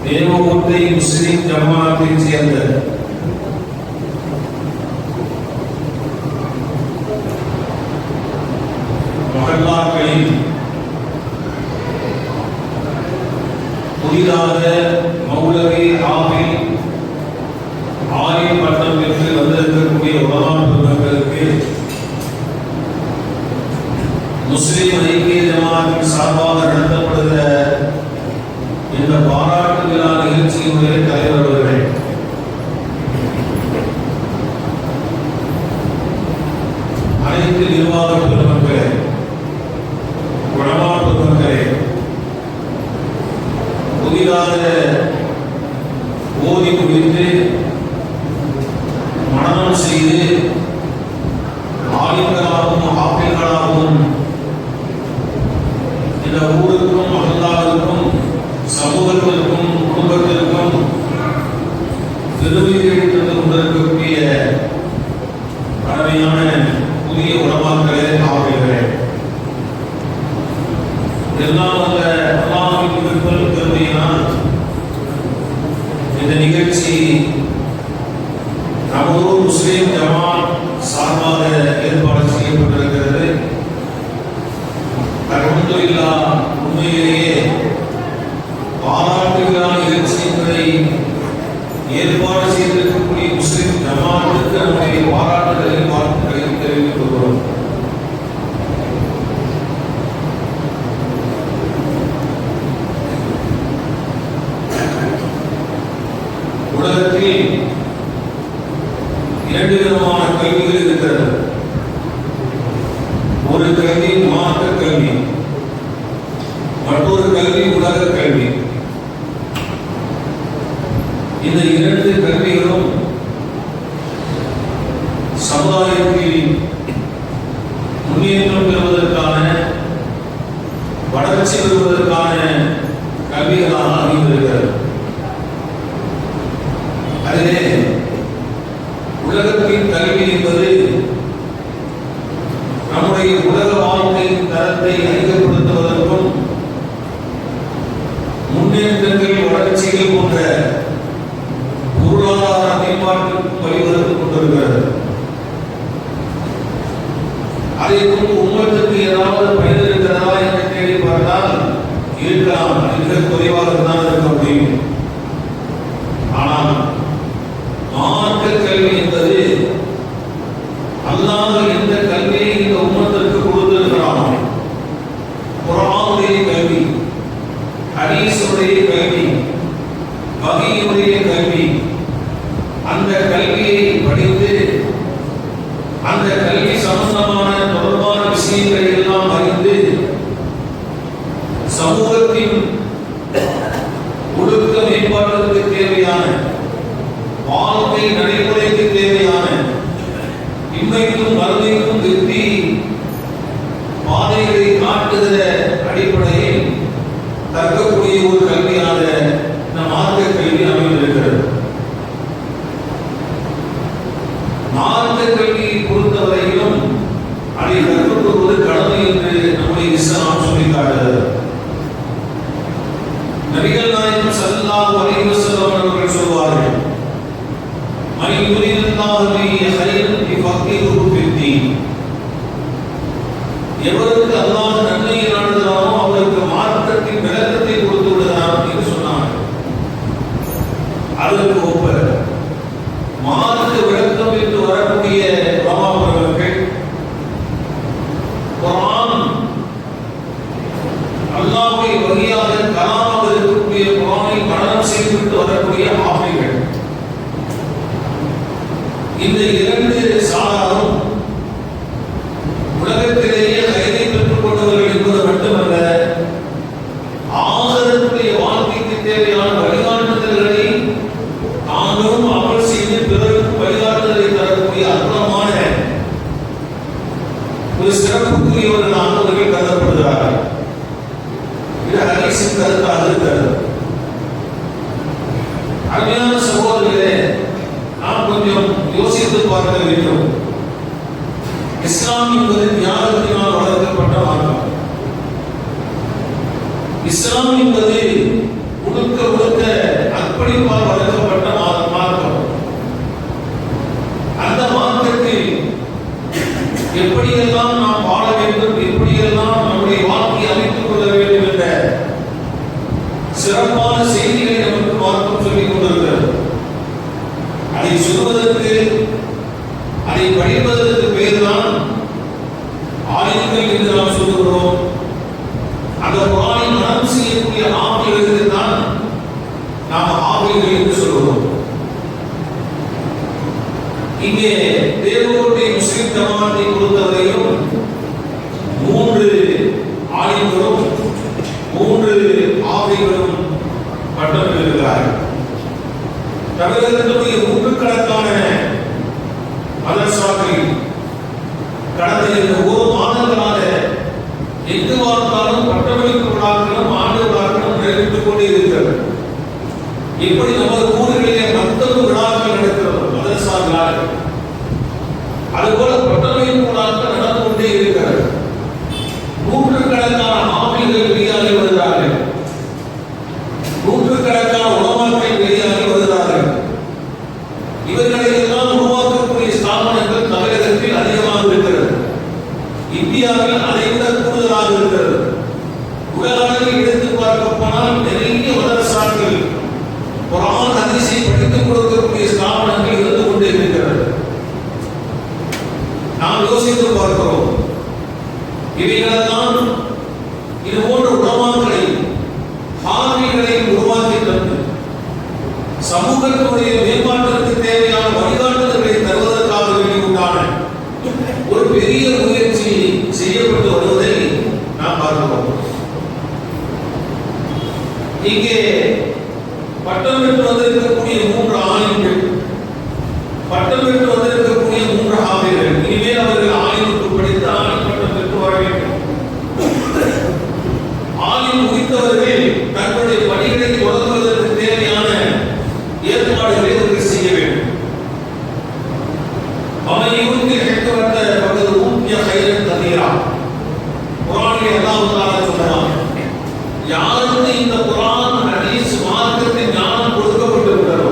தேவகோட்டை முஸ்லிம் ஜமாஅத்தைச் சேர்ந்த மஹல்லாக்களில் புதிதாக மௌலவி ஆபில் ஆலிம் பட்டம் பெற்று வந்திருக்கக்கூடிய உலமா பெருமக்களுக்கு முஸ்லிம் ஐக்கிய ஜமாஅத்தின் சார்பாக நடத்தப்படுகிற இந்த பாராட்டு விழா நிகழ்ச்சியினுடைய தலைவர் அவர்கள், அனைத்து நிர்வாக பெருமக்களே, உலமா பெருமக்களே, புதிதாக ஓதி முடித்து மனனம் செய்து ஆலிம்களாகவும் ஆப்பிள்களாகவும் இந்த ஊருக்கும் மகல்லாவிற்கும் சமூகத்திற்கும் குடும்பத்திற்கும் பெருமையை தந்து கொண்டிருக்கக்கூடிய பழமையான புதிய உலமாக்களே ஆகியவர்களே, எல்லாம் அந்த அல்லாஹ்வின் பெருமையினால் இந்த நிகழ்ச்சி நமது முஸ்லிம் ஜமாத் சார்பாக ஏற்பாடு செய்யப்பட்டிருக்கிறது. அல்ஹம்துலில்லாஹ், உண்மையிலேயே பாராட்டு விழா நிகழ்ச்சிகளை ஏற்பாடு செய்திருக்கக்கூடிய முஸ்லிம் ஜமாத்துக்கு நம்முடைய பாராட்டுகளை வாழ்த்துக்களை தெரிவித்துக் கொள்கிறோம். இரண்டு விதமான கல்விகள் இருக்கிறது. ஒரு கல்வி மார்க்க கல்வி, மற்றொரு கல்வி உலக கல்வி. இந்த இரண்டு கல்விகளும் சமுதாயத்தில் முன்னேற்றம் பெறுவதற்கான, வளர்ச்சி பெறுவதற்கான கல்விகளாக அமைந்திருக்கிறது. அதிலே உலகத்தின் கல்வி என்பது நம்முடைய உலக வாழ்க்கையின் தரத்தை அதிகப்படுத்துவதற்கும் முன்னேற்றங்கள், வளர்ச்சிகள் போன்ற பொருளாதார மேம்பாட்டிற்கும் வழிவகுத்துக் கொண்டிருக்கிறது. அதை கொண்டு உம்மத்துக்கு ஏதாவது பயன் இருக்கிறதா என்று தேடி பார்த்தால் இருக்கலாம், மிக குறைவாக தான் இருக்க முடியும். ஆனால் மார்க்க கல்வி என்பது அல்லாஹ் எந்த கல்வியை இந்த உம்மத்திற்கு கொடுத்திருக்கிறானோ, குர்ஆனுடைய கல்வி, ஹதீஸுடைய கல்வி, வஹீயுடைய கல்வி, அந்த கல்வியை படித்து அந்த கல்வி சம்பந்தமான தொடர்பான விஷயங்களை எல்லாம் அறிந்து சமூகத்தின் ஒழுக்க மேம்பாட்டுக்கு தேவையான, வாழ்க்கை நடைமுறைக்கு தேவையான, இன்மைக்கும் மறுமைக்கும் வெற்றி பாதைகளை காட்டுகிற அடிப்படையில் கற்கக்கூடிய ஒரு கல்வியாக நம் மார்க்க கல்வி அமைந்திருக்கிறது. மார்க்க கல்வியை பொறுத்தவரையிலும் அதை கற்றுக்கொள்வது கடமை என்று நம்முடைய இஸ்லாம் சொல்லிக் காட்டுகிறது. நபிகள் நாயகம் ஸல்லல்லாஹு அலைஹி வஸல்லம் அவர்கள் சொல்வார்கள், மன் யுரிதுல்லாஹு பிஹி கைரன் யுஃபக்கிஹுஹு ஃபித்தீன். எவருக்கு அல்லாஹ் நன்மையை நாடுகிறானோ அவருக்கு மார்க்கத்தின் விளக்கத்தை கொடுத்து விடுகிறான் என்று சொன்னார். அதற்கு ஒப்ப மார்க்க விளக்கம் என்று வரக்கூடிய உலமாக்கள் குர்ஆன் அல்லாஹ்வை வழியாக கலாமாக இருக்கக்கூடிய குர்ஆனை மனனம் செய்துவிட்டு வரக்கூடிய ஆஃபிகள். இந்த இரண்டு சாராரும் உலகத்திலேயே கைதை பெற்றுக் கொண்டவர்கள் என்பது மட்டுமல்ல, ஆகரத்துடைய வாழ்க்கைக்கு தேவையான வழிகாட்டுதல்களை தாங்களும் அமல் செய்து பிறருக்கும் வழிகாட்டுதலை தரக்கூடிய அற்புதமான ஒரு சிறப்புக்குரியவர்களாக அவர்கள் கருதப்படுகிறார்கள். இது ஹதீஸின் கருத்தாக இருக்கிறது. அருமையான சகோதரர்களே, நாம் கொஞ்சம் யோசித்து பார்க்க வேண்டும். இஸ்லாம் என்பது ஞானத்தினால் வளர்க்கப்பட்ட மார்க்கம். இஸ்லாம் என்பது முழுக்க முழுக்க அர்ப்பணிப்பால் வளர்க்கப்பட்ட மார்க்கம். அந்த மார்க்கத்தில் எப்படியெல்லாம் நாம் வாழ வேண்டும், எப்படியெல்லாம் நம்முடைய வாழ்க்கையை அமைத்துக் கொள்ள வேண்டும் என்ற சிறப்பான செய்திகளை நமக்கு மார்க்கம் சொல்லிக் கொண்டிருக்கிறது. அதை சொல்வதற்கு, அதை படிப்பதற்கு பெயர்தான் ஆலிம்கள் என்று நாம் சொல்லுகிறோம். அந்த குர்ஆனை மனனம் செய்யக்கூடிய ஆஃபில்களுக்கு தான் நாம் ஆஃபில்கள் என்று சொல்கிறோம். இங்கே தேவகோட்டை முஸ்லிம் ஜமாத்தை பொறுத்தவரையும் 3 ஆலிம்களும் 3 ஆஃபில்களும் பட்டம் பெறுகிறார்கள். தமிழகத்தினுடைய நூற்றுக்கணக்கான மதரசாக்கள் கடந்த 1 மாதங்களாக எங்கு பார்த்தாலும் பட்டமளிப்பு விழாக்களும் ஆண்டு விழாக்களும் நடைபெற்றுக் கொண்டே இருக்கிறது. எப்படி நமது ஊர்களிலே மத்தொரு விழாக்கள் நடக்கிறது மதரசாக்களாக, அதுபோல பட்டமளிப்பு விழாக்கள் நடந்து கொண்டே இருக்கிறது. நூற்றுக்கணக்கான ஆஃபில்கள் வெளியாகி வருகிறார்கள், நூற்றுக்கணக்கான உலமாக்கள் வெளியாகி வருகிறார்கள். இவர்களை எல்லாம் உருவாக்கக்கூடிய ஸ்தாபனங்கள் தமிழகத்தில் அதிகமாக இருக்கிறது. இந்தியாவில் அதைவிட கூடுதலாக இருக்கிறது. உலக அளவில் எடுத்து பார்க்க போனால் நிறைய மதரசாக்கள் குர்ஆன் ஹதீஸை படித்துக் கொடுக்கக்கூடிய ஸ்தாபனங்கள் இருந்து கொண்டே இருக்கிறது. நாம் யோசித்து பார்க்கிறோம், இவைகளெல்லாம் இது போன்ற உலமாக்களை, ஹாஃபில்களை உருவாக்கி தந்து சமூகத்தினுடைய மேம்பாட்டிற்கு தேவையான வழிகாட்டுதல்களை தருவதற்கு பெற்று வந்திருக்கக்கூடிய 3 ஹாஃபிர்கள் இனிமேல் அவர்கள் ஆலிமுக்கு படித்து ஆலிம் பட்டம் பெற்று வர வேண்டும். ஆலிம் முடித்தவர்கள் தங்களுடைய பணிகளை தொடங்குவதற்கு தேவையான ஏற்பாடுகளை அவர்கள் செய்ய வேண்டும். அவனையுக்கு ஹெக்கவட்ட பகது ஊக்கிய கைரன் ததீரா. குர்ஆனில் அல்லாஹ் தஆலா சொல்றான், யாருக்கு இந்த குர்ஆன் ஹதீஸ் மார்க்கத்தின் ஞானம் கொடுக்கப்பட்டிருக்கிறதோ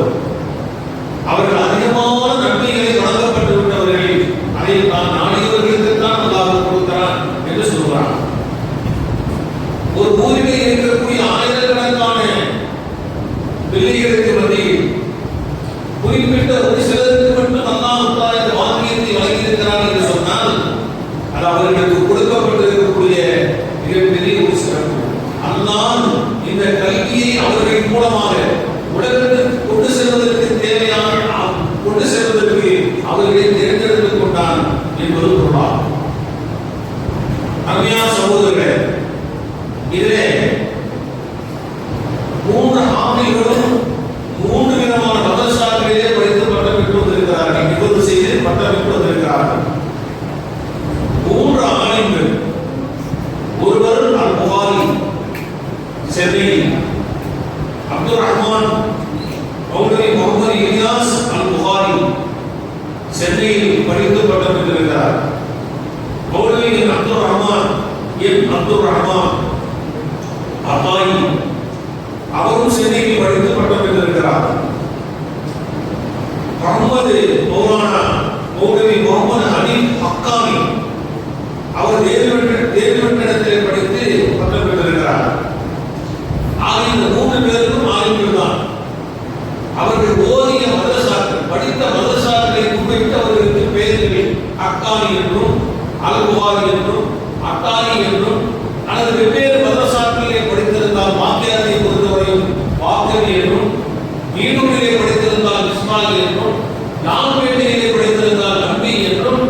அவர்கள் அதிகமான நன்மைகளை வழங்கப்பட்டு விட்டவர்கள், அதை தான் நாடியவர்களுக்கு தான் அல்லாஹ் கொடுக்கிறான் என்று சொல்றான். ஒரு ஊரிலே இருக்கக்கூடிய ஆயிரக்கணக்கான பிள்ளைகளுக்கு மத்தியில் குறிப்பிட்ட ஒரு சிலருக்கு மட்டும் அல்லாஹ் தஆலா இந்த வாக்கியத்தை வழங்கியிருக்கிறார் என்று சொன்னால் அது அவர்களுக்கு கொடுக்கப்பட்டிருக்கக்கூடிய மிகப்பெரிய ஒரு சிறப்பு. அல்லாஹ் இந்த கல்வியை அவர்கள் மூலமாக உலகத்திற்கு கொண்டு செல்வதற்கு தேவையான கொண்டு செல்வதற்கு அவர்களை தேர்ந்தெடுத்துக் கொண்டான் என்பது பொருளாகும். அருமையான சகோதரர்களே, இதிலே 3 ஆமிகளும் 3 விதமான மதரசாக்களிலே படித்து பட்டம் பெற்று வந்திருக்கிறார்கள். நிபுணர் செய்து பட்டம் பெற்று வந்திருக்கிறார்கள். 3 ஆலிம்கள். ஒருவர் அல் புகாரி சென்னையில், அப்துல் ரஹ்மான் மௌலவி முகமது இலியாஸ் அல் புகாரி சென்னையில் படித்து பட்டம் பெற்றிருக்கிறார். மௌலவி அப்துல் ரஹ்மான் அத்தாயி அவரும் சென்னையில் படித்து பட்டம் பெற்றிருக்கிறார். மௌலவி முகமது ஹனீஃப் ஹக்கானி அவர் தேர்வுமன்றத்திலே படித்து பட்டம் பெற்றிருக்கிறார். ஆக இந்த 3 பேருக்கும் ஆலிம்கள் தான். அவர்கள் ஓதிய மதரசாக்கள், படித்த மதரசாக்களை முன்வைத்து அவர்களுக்கு பெயர்கள் ஹக்கானி என்றும் அல் புகாரி என்றும் அத்தாயி என்றும், அல்லது வெவ்வேறு மதரசாக்களிலே படித்திருந்தால் வாக்கியத்தை பொறுத்தவரையும் வாக்கவி என்றும், மீனூரிலே படித்திருந்தால் இஸ்மாயில் என்றும், லாம்பேட்டையிலே படித்திருந்தால் நம்பி என்றும்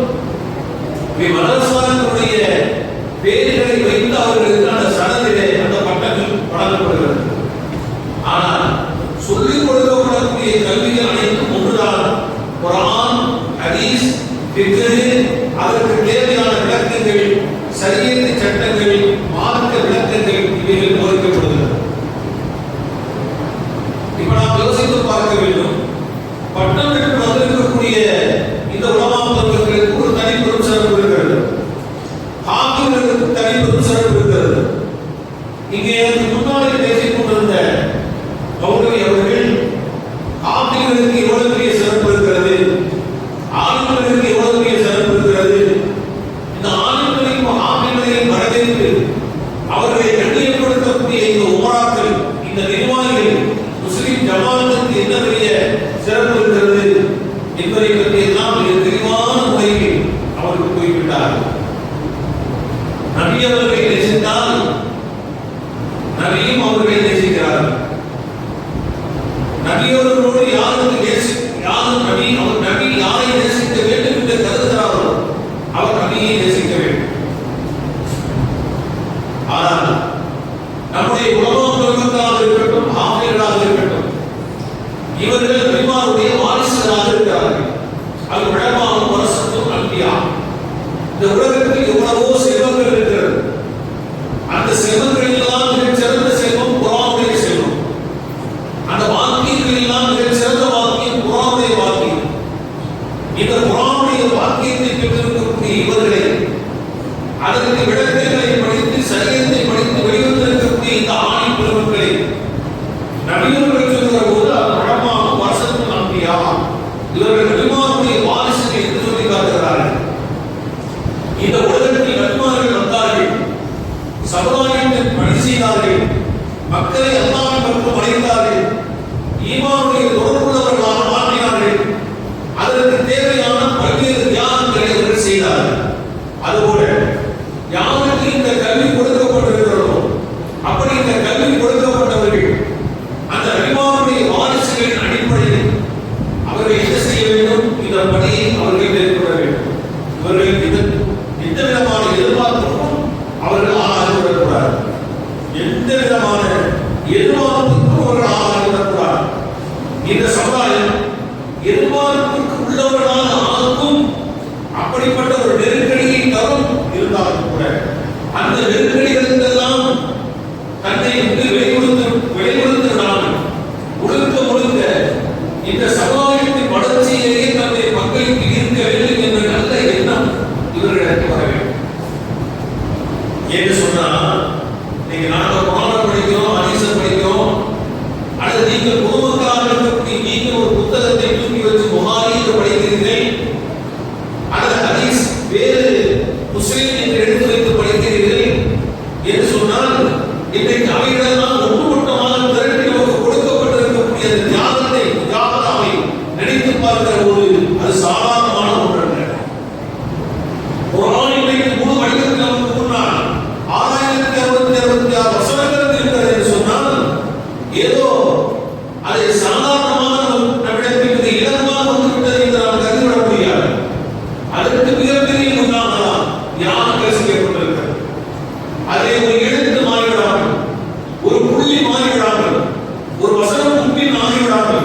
மதரசாக்களுடைய பெயர்களை வைத்து அவர்களுக்கு அந்த சனதிலே அந்த பட்டங்கள் வழங்கப்படுகிறது. ஆனால் சொல்லிக் கொடுக்கப்படக்கூடிய கல்விகள் அனைத்தும் ஒன்றுதான். குர்ஆன், ஹதீஸ், ஃபிக்ஹ், அதற்கு தேவையான விளக்கங்கள், சரியத்து சட்டங்கள், மார்க்க விளக்கங்கள் இவைகள் போதிக்கப்படுகிறது. இப்ப நாம் யோசித்து பார்க்க வேண்டும். பட்டம் பெற்று வந்திருக்கக்கூடிய இந்த உலமா பெருமக்களுக்கு ஒரு தனி பெரும் சிறப்பு இருக்கிறது. ஆங்கிலர்களுக்கு தனி பெரும் சிறப்பு இருக்கிறது. இங்கே எனக்கு முன்னாடி பேசிக் கொண்டிருந்த மௌலவி அவர்கள் ஆங்கிலர்களுக்கு எவ்வளவு பெரிய சிறப்பு இருக்கிறது, ஆங்கிலர்களுக்கு எவ்வளவு பெரிய சிறப்பு இருக்கிறது, இந்த ஆங்கிலங்களையும் ஆங்கிலங்களையும் வரவேற்று அவர்களை கண்ணியப்படுத்தக்கூடிய இந்த உமராக்கள், இந்த நிர்வாகிகள், முஸ்லிம் ஜமாத்துக்கு என்ன பெரிய சிறப்பு இருக்கிறது என்பதை பற்றி எல்லாம் மிக தெளிவான முறையில் அவருக்கு குறிப்பிட்டார். நபி அவர்களை நேசித்தால் நபியும் அவர்களை நேசிக்கிறார்கள். நபியவர்களோடு யாரும் நபி யாரை நேசிக்க வேண்டும் என்று கருதுகிறாரோ அவர் நபியை நேசிக்க வேண்டும். ஆனால் நம்முடைய உலமா பெருமக்களாக இருக்கட்டும், ஆசிரியர்களாக இருக்கட்டும், இவர்கள் நபிமாருடைய வாரிசுகளாக இருக்கிறார்கள். அது உலமாவும் வரசத்தும் அன்பியா. இந்த உலகத்தில் எவ்வளவோ செல்வங்கள் இருக்கிறது. அந்த செல்வங்கள் எல்லாம் மிகச் சிறந்த செல்வம் குர்ஆனுடைய செல்வம். அந்த வாக்கியங்கள் எல்லாம் மிகச் சிறந்த வாக்கியம் குர்ஆனுடைய வாக்கியம். இந்த குர்ஆனுடைய வாக்கியத்தை பெற்றிருக்கக்கூடிய இவர்களை, அதற்கு விளக்கங்களை படித்து சரியத்தை படித்து வெளிவந்திருக்கக்கூடிய இந்த ஆணின் பெருமக்களை நபியவர்கள் சொல்கிற போது அது உலமாவும் வரசத்தும் அன்பியா, இவர்கள் நபிமாருடைய வாரிசுகள் என்று சொல்லி காட்டுகிறார்கள். இந்த உலகத்தில் நபிமார்கள் வந்தார்கள், சமுதாயத்தில் பணி செய்தார்கள், மக்களை அல்லாஹ்வின் பக்கம் அழைத்தார்கள், ஈமானுடைய தொடர்புள்ளவர்களாக மாற்றினார்கள். அதற்கு தேவையான பல்வேறு தியாகங்களை அவர்கள் செய்தார்கள். அதுபோல யாருக்கு இந்த கல்வி கொடுக்கப்பட்டிருக்கிறதோ அப்படி இந்த கல்வி கொடுக்கப்பட்டவர்கள் அந்த நபிமாருடைய வாரிசுகளின் அடிப்படையில் அவர்கள் என்ன செய்ய வேண்டும்? இந்த பணியை அவர்கள் மேற்கொள்ள வேண்டும். இவர்கள் எந்த விதமான எதிர்பார்ப்புக்கும் அவர்கள் ஆளாகிவிடக்கூடாது. எந்த விதமான எதிர்பார்ப்புக்கும் அவர்கள் ஆளாகிவிடக்கூடாது. இந்த சமுதாயம் எதிர்பார்ப்புக்கு உள்ளவர்களாக தீர்க்க வேண்டும் என்ற நல்ல எண்ணம் இவர்களுக்கு வர வேண்டும். என்று சொன்னா நீங்க நாங்க குர்ஆன் படிக்கிறோம், ஹதீஸ் படிக்கிறோம், அல்லது நீங்கள் பொதுமக்களாக இருக்கக்கூடிய நீங்கள் ஒரு புத்தகத்தை தூக்கி வச்சு புகாரி என்று படிக்கிறீர்கள், அல்லது ஹதீஸ் வேறு முஸ்லிம் என்று எடுத்து வைத்து படிக்கிறீர்கள் என்று சொன்னால் இன்றைக்கு அவைகளெல்லாம் ஒட்டுமொத்தமாக திரட்டி நமக்கு கொடுக்கப்பட்டிருக்கக்கூடிய அந்த தியாகத்தை தியாகத்தை நினைத்து பார்க்கிற ஒரு அது சாதாரணமான ஒன்று அல்ல. குர்ஆன் இன்றைக்கு முழு வடிவத்தில் நமக்கு முன்னால் 6066 வசனங்கள் இருக்கிறது என்று சொன்னால் ஏதோ அதை சாதாரணமாக நம்மிடத்திற்கு இலகுவாக வந்துவிட்டது என்று நாம் கருதிவிட முடியாது. அதற்கு மிகப்பெரிய உதாரணம் தியாகங்கள் செய்யப்பட்டிருக்கிறது. அதை ஒரு எழுத்து மாறிவிடாமல், ஒரு புள்ளி மாறிவிடாமல், ஒரு வசனம் முன்பின் ஆகிவிடாமல்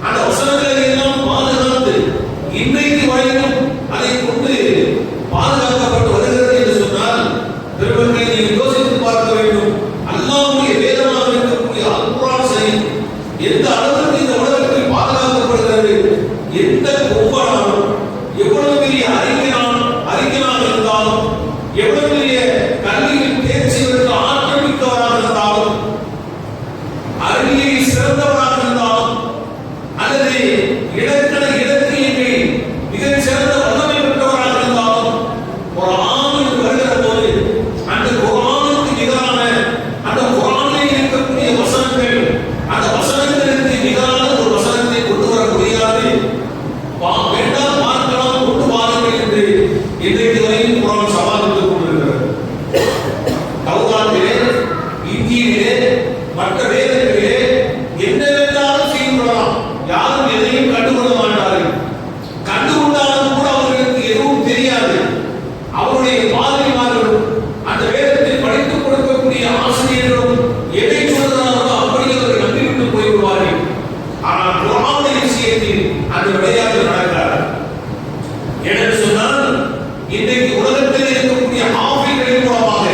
அந்த வசனங்களை எல்லாம் பாதுகாத்து இன்றைக்கு வரைக்கும் அதை கொண்டு பாதுகாக்கப்பட்டு வருகிறது என்று சொன்னால் பெருமக்களை நீங்கள் யோசித்து பார்க்க வேண்டும். அல்லாஹ்வுடைய வேதமாக இருக்கக்கூடிய அல் குர்ஆன் சரி எந்த அளவுக்கு இந்த உலகத்தில் பாதுகாக்கப்படுகிறது, எந்த ஒவ்வொருவரும் எவ்வளவு பெரிய அறிஞனாக இருந்தாலும், எவ்வளவு பெரிய கல்வியில் தேர்ச்சி பெற்ற ஆற்றல் மிக்கவராக இருந்தாலும், அறிவியலில் சிறந்தவராக இருந்தாலும், அல்லது இலக்கியங்களில் மிகச் சிறந்த வல்லமை பெற்றவராக இருந்தாலும், குர்ஆன் என்று வருகிற போது அந்த குர்ஆனுக்கு நிகரான அந்த குர்ஆனில் இருக்கக்கூடிய வசனங்கள், அந்த வசனங்களுக்கு நிகரான ஒரு வசனத்தை கொண்டு வர முடியாது. வேண்டாம் பார்க்கலாம், கொண்டு வாருங்கள் என்று இன்றைக்கு வரையும் குர்ஆன் சவாலித்துக் கொண்டிருக்கிறது. தௌராத்திலே, இன்ஜீலிலே, மற்ற வேதங்களிலே என்ன வேண்டாலும் செய்து கொள்ளலாம், யாரும் எதையும் கண்டுகொள்ள மாட்டார்கள். கண்டுகொண்டாலும் கூட அவர்களுக்கு எதுவும் தெரியாது. அவருடைய பாதிரிமார்களும் அந்த வேதத்தை படித்துக் கொடுக்கக்கூடிய ஆசிரியர்களும் எதை சொல்கிறார்களோ அப்படி அவர்கள் நம்பிவிட்டு போய்விடுவார்கள். ஆனால் குர்ஆனுடைய விஷயத்தில் அந்த விளையாட்டு நடக்காது. என்று சொன்னால் இன்றைக்கு உலகத்தில் இருக்கக்கூடிய ஆஃபீஸ்களின் மூலமாக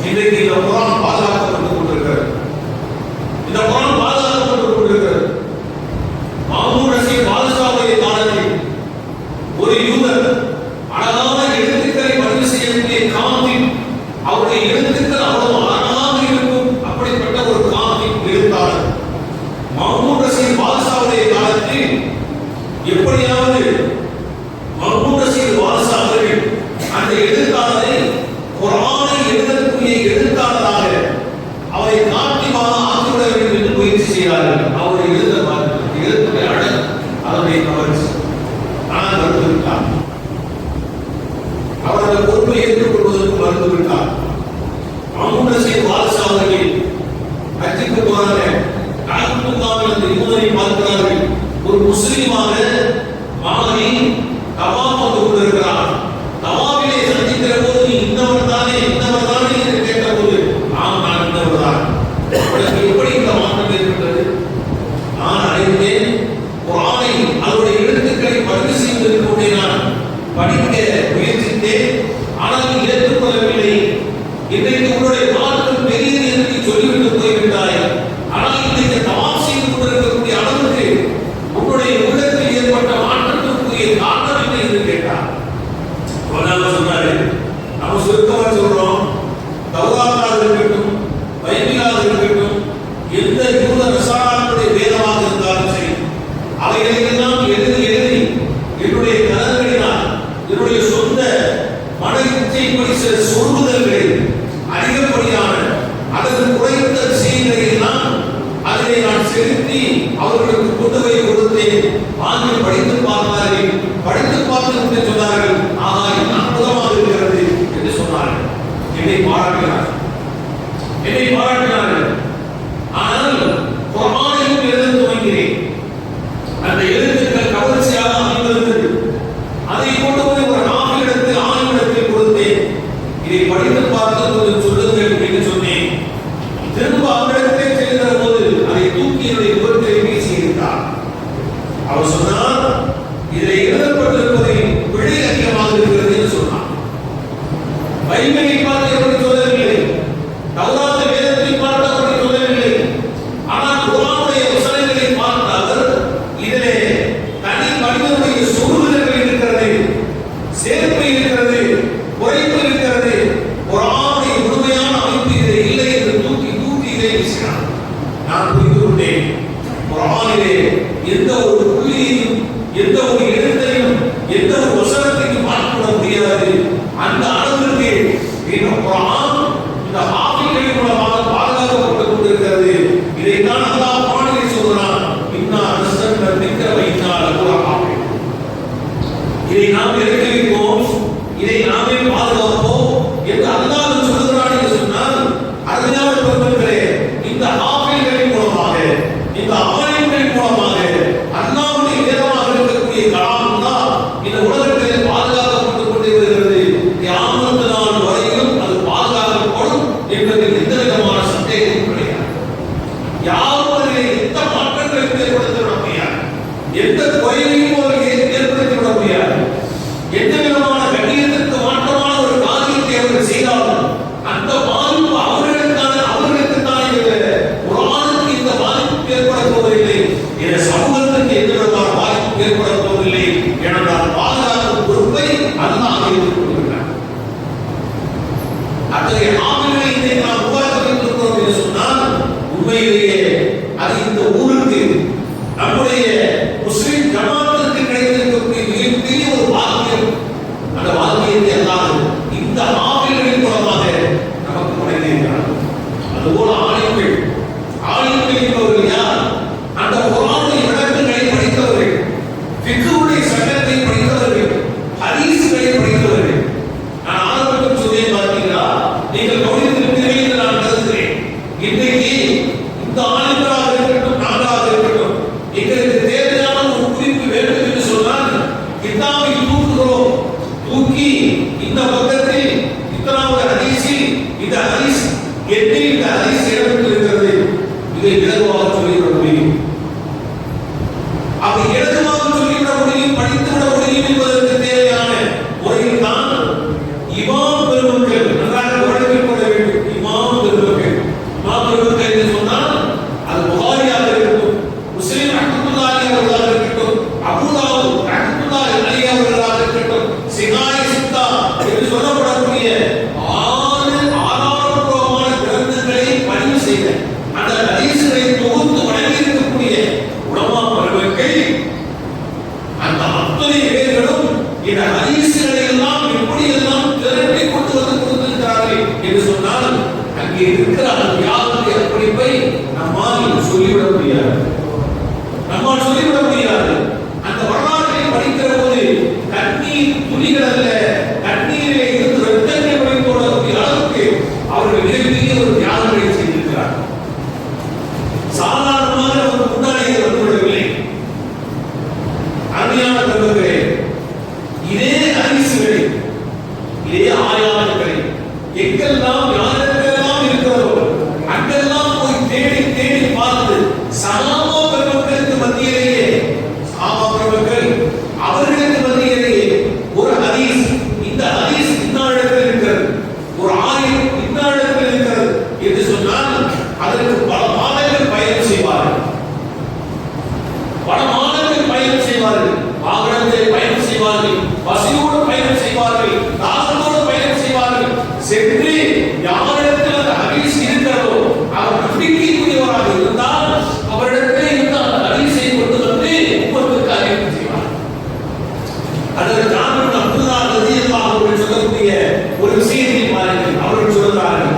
இன்றைக்கு இந்த குர்ஆன் பாதுகாக்கப்பட்டுக் கொண்டிருக்கிறது. இந்த குர்ஆன் பாதுகாக்கப்பட்டுக் கொண்டிருக்கிறது. மாமூன் ரஷீத் பாதுஷாவுடைய காலத்தில் ஒரு யூதர் அழகான எழுத்துக்களை பதிவு செய்யக்கூடிய காந்தின், அவருடைய எழுத்துக்கள் அவ்வளவு அழகாக இருக்கும். அப்படிப்பட்ட ஒரு காந்தின் எழுத்தாளர் மாமூன் ரஷீத் பாதுஷாவுடைய காலத்தில் எப்படியாவது மாமூன் ரஷீத் பாதுஷா அவர்கள் அந்த எழுத்தாளரை குர்ஆனை எழுதக்கூடிய எழுத்தாளராக அவரை காட்டிமாக ஆக்கிவிட வேண்டும் என்று முயற்சி செய்தார்கள். அவருடைய எழுத்துக்களை அழகு அவருடைய கவர்ச்சி. ஆனால் மறுத்துவிட்டார். அவரது பொறுப்பை ஏற்றுக்கொள்வதற்கு மறுத்துவிட்டார். மாமூன் ரஷீத் பாதுஷா அவர்கள் ஹஜ்ஜுக்கு போறாங்க. காபத்துல்லாஹில் அந்த யூதரை பார்க்கிறார்கள். ஒரு முஸ்லிமாக மாறி தவாப் வந்து கொண்டிருக்கிறார். தவாபிலே சந்திக்கிற போது நீ இன்னவர் தானே என்று கேட்ட போது ஆம், நான் இன்னவர் தான். உனக்கு எப்படி இந்த மாற்றம் ஏற்பட்டது? நான் அறிந்தேன், குர்ஆனை அதனுடைய எழுத்துக்களை பதிவு செய்வதற்கு நான் படிக்க முயற்சித்தேன், ஆனால் நீ ஏற்றுக்கொள்ளவில்லை. இன்றைக்கு உன்னுடைய மாற்றம் பெரியது என்று நீ சொல்லிவிட்டு போய்விட்டாய். ஆனால் இன்றைக்கு தவாப் செய்து கொண்டிருக்கக்கூடிய அளவுக்கு உன்னுடைய உள்ளத்தில் ஏற்பட்ட மாற்றத்திற்குரிய காரணம் என்ன என்று கேட்டார். சொன்னாரு, நம்ம சுருக்கமாக சொல்றோம், தௌராத்தாக இருக்கட்டும், பைபிளாக இருக்கட்டும், எந்த யூத நசாராக்களுடைய வேதமாக இருந்தாலும் சரி, அவைகளெல்லாம் எழுதி என்னுடைய கலங்களினால், என்னுடைய சொந்த மன இச்சைப்படி சில சொல்லுதல்களை அதிகப்படியான அல்லது குறைந்த விஷயங்களை எல்லாம் அதிலே நான் செலுத்தி அவர்களுக்கு கொண்டு போய் கொடுத்தேன். வாங்கி படித்து பார்த்தார்கள். படித்து பார்த்து சொன்னார்கள், ஆஹா, இது அற்புதமாக இருக்கிறது என்று சொன்னார்கள். என்னை பாராட்டினார்கள். ஆனால் குர்ஆனையும் எழுத துவங்கினேன். அந்த எழுத்துக்கள் கவர்ச்சியாக அமைந்திருந்தது. அதை கொண்டு போய் ஒரு ஆணிடத்தில் கொடுத்தேன். இதை படித்து பார்த்து கொஞ்சம் சொல்லுங்கள் என்று சொன்னேன். திரும்ப அவரிடத்திலே செல்கிற போது அதை தூக்கி என்னுடைய முகத்தில் வீசியிருந்தார். அவர் சொன்னார், இதில் எழுதப்பட்டிருப்பதில் பிழை அதிகமாக இருக்கிறது என்று சொன்னார். பைபிளை பார்த்து எப்படி சொல்லவில்லை, தௌராத் வேதத்தை பார்த்து அந்த அளவிற்கு இந்த குர்ஆன் இந்த ஹாஃபிஸ்களின் மூலமாக பாதுகாக்கப்பட்டுக் கொண்டிருக்கிறது. இதைத்தான் அல்லாஹ் குர்ஆனிலே சொல்கிறான், இன்னா நஸ்ஸல்னா திக்ர வ இன்னா லஹு லஹாஃபிஸ். இதை நாம் எடுத்து வைப்போம், இதை நாமே பாதுகாப்போம் என்று அல்லாஹ் சொல்கிறான் என்று சொன்னால், அருமையான பெருமக்களே, இந்த ஹாஃபிஸ்களின் மூலமாக, இந்த ஆலிம்களின் மூலமாக அல்லாஹ்வுடைய வேதமாக இருக்கக்கூடிய கலாம் தான் இந்த உலகத்திலே பாதுகாக்கப்பட்டுக் கொண்டே வருகிறது. கியாமத் நாள் வரையிலும் அது பாதுகாக்கப்படும் என்பதில் எந்த விதமான சந்தேகமும் கிடையாது. யாரும் அதிலே எந்த மாற்றங்களையும் ஏற்படுத்தி விட முடியாது, எந்த குறைவையும் அவர்கள் ஏற்படுத்தி விட முடியாது. எந்த விதமான கண்ணியத்திற்கு மாற்றமான ஒரு காரியத்தை அவர்கள் செய்தாலும் அந்த பாதிப்பு அவர்களுக்குத்தான் குர்ஆனுக்கு இந்த பாதிப்பு ஏற்பட போவதில்லை, இந்த சமூகத்திற்கு எந்த விதமான பாதிப்பு ஏற்பட போவதில்லை. ஏனென்றால் பாதுகாக்கும் பொறுப்பை அல்லாஹ் ஏற்றுக் கொள்கிறார். அத்தகைய ஆமில்களை இதை நாம் உருவாக்க வைத்திருக்கிறோம் என்று சொன்னால் உண்மையிலேயே அது இந்த ஊருக்கு, நம்முடைய முஸ்லிம் ஜமாத்திற்கு கிடைத்திருக்கக்கூடிய மிகப்பெரிய ஒரு பாக்கியம். அந்த பாக்கியத்தை எல்லாம் இந்த ஆமில்களின் மூலமாக நமக்கு வழங்கியிருக்கிறார். அதுபோல ஆலிம்கள் என்பவர்கள் யார்? அந்த குர்ஆனுடைய விளக்கங்களை படித்தவர்கள், ஃபிக்ஹுடைய சட்டத்தை படித்தவர்கள், ஹதீஸ்களை படித்தவர்கள். நான் ஆரம்பத்தில் சொன்னேன் பார்த்தீங்களா, நீங்கள் கவனித்திருப்பீர்கள் என்று நான் கருதுகிறேன். இன்றைக்கு இந்த ஆலிம்களாக இருக்கட்டும், நாங்களாக இருக்கட்டும், எங்களுக்கு தேவையான ஒரு குறிப்பு வேண்டும் என்று சொன்னால் கிதாபை தூக்குகிறோம், தூக்கி இந்த பக்கத்தில் இத்தனாவது ஹதீஸில் இந்த ஹதீஸ் எட்டில் இந்த ஹதீஸ் இடம்பெற்றிருக்கிறது, இதை இலகுவாக சொல்லிவிட முடியும். அப்படி இலகுவாக சொல்லிவிட முடியும், படித்துவிட முடியும் என்பதற்கு தேவையான முறையில் தான் இமாம் பெருமக்கள் நன்றாக வழங்கிக் கொள்ள வேண்டும். இமாம் பெருமக்கள் என்று சொன்னால் அது புகாரியாக இருக்கட்டும், முஸ்லிம் ரஹ்மத்துல்லாஹி அவர்களாக இருக்கட்டும், அபூ தாவூத் ரஹ்மத்துல்லாஹி அலைஹி அவர்களாக இருக்கட்டும், சிகாய் சித்தா என்று சொல்லப்படக்கூடிய ஆதாரபூர்வமான கிரந்தங்களை பதிவு செய்த அந்த ஹதீஸ்களை தொகுத்து வழங்கியிருக்கக்கூடிய உலமா பெருமக்கள் அந்த அத்தனை பேர்களும் இந்த ஹதீஸ்களை எல்லாம் எப்படியெல்லாம் திரட்டி கொண்டு வந்து கொடுத்திருக்கிறார்கள் என்று சொன்னால் அங்கே இருக்கிற அந்த யாருடைய அர்ப்பணிப்பை நம்மால் சொல்லிவிட முடியாது. அந்த வரலாற்றை படிக்கிற போது கண்ணீர் துளிகள் அல்ல, கண்ணீரிலே இருந்து ரத்தங்கள் வழிந்தோடக்கூடிய அளவுக்கு அவர்கள் மிகப்பெரிய ஒரு தியாகங்களை செய்திருக்கிறார்கள். சாதாரணமாக ஒரு முன்னாடி வந்துவிடவில்லை. அருமையான பெருமக்களே, இதே ஹதீஸ்களை, இதே ஆயாத்துக்களை எங்கெல்லாம் யாரெல்லாம் இருக்கிறதோ அங்கெல்லாம் போய் தேடி தேடி பார்த்து சஹாபா பெருமக்களுக்கு மத்தியிலேயே, சஹாபா பெருமக்கள் அவர்களுக்கு மத்தியிலேயே ஒரு ஹதீஸ், இந்த ஹதீஸ் இன்னாரிடத்தில் இருக்கிறது, ஒரு ஆயத் இன்னாரிடத்தில் இருக்கிறது என்று சொன்னால் அதற்கு பல மாதங்கள் பயணம் செய்வார்கள், வாகனத்தை பயணம் செய்வார்கள், பசியோடு பயணம் செய்வார்கள், தாகத்தோடு பயணம் செய்வார்கள். சென்று யாரிடத்தில் அந்த ஹதீஸ் இருக்கிறதோ அவர் நம்பிக்கைக்குரியவராக இருந்தால் அவரிடத்தில் இருந்து அந்த ஹதீஸை கொண்டு வந்து உம்மத்துக்கு அறிவிப்பு செய்வார். அதற்கு ஜாபிர் அப்துல்லாஹ் ரலியல்லாஹு அன்ஹு சொல்லக்கூடிய ஒரு விஷயத்தை பாருங்கள். அவர்கள் சொல்கிறார்கள்,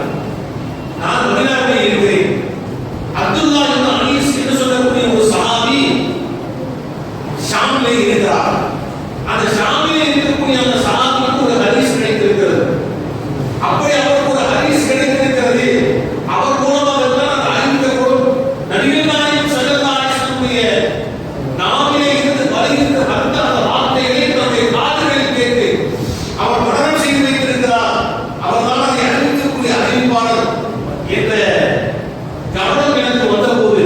நான் மதீனாவில் இருக்கிறேன், அப்துல்லாஹ் இப்னு அனீஸ் என்று சொல்லக்கூடிய ஒரு சஹாபி ஷாமிலே இருக்கிறார். அந்த ஷாமிலே இருக்கக்கூடிய அந்த சஹாபிக்கு ஒரு ஹதீஸ் கிடைத்திருக்கிறது. அப்படி அவருக்கு ஒரு ஹதீஸ் கிடைத்திருக்கிறது. அவர் மூலமாக தான் அந்த அறிவிக்கப்படும். நபிகள் நாயகம் ஸல்லல்லாஹு அலைஹி வஸல்லம் நாவிலே இருந்து வருகின்ற அந்த வார்த்தைகளை தன்னுடைய காதுகளில் கேட்டு அவர் மனனம் செய்து வைத்திருக்கிறார். அவர் தான் அதை அறிவிக்கக்கூடிய அறிவிப்பாளர் என்ற கவனம் எனக்கு வந்தபோது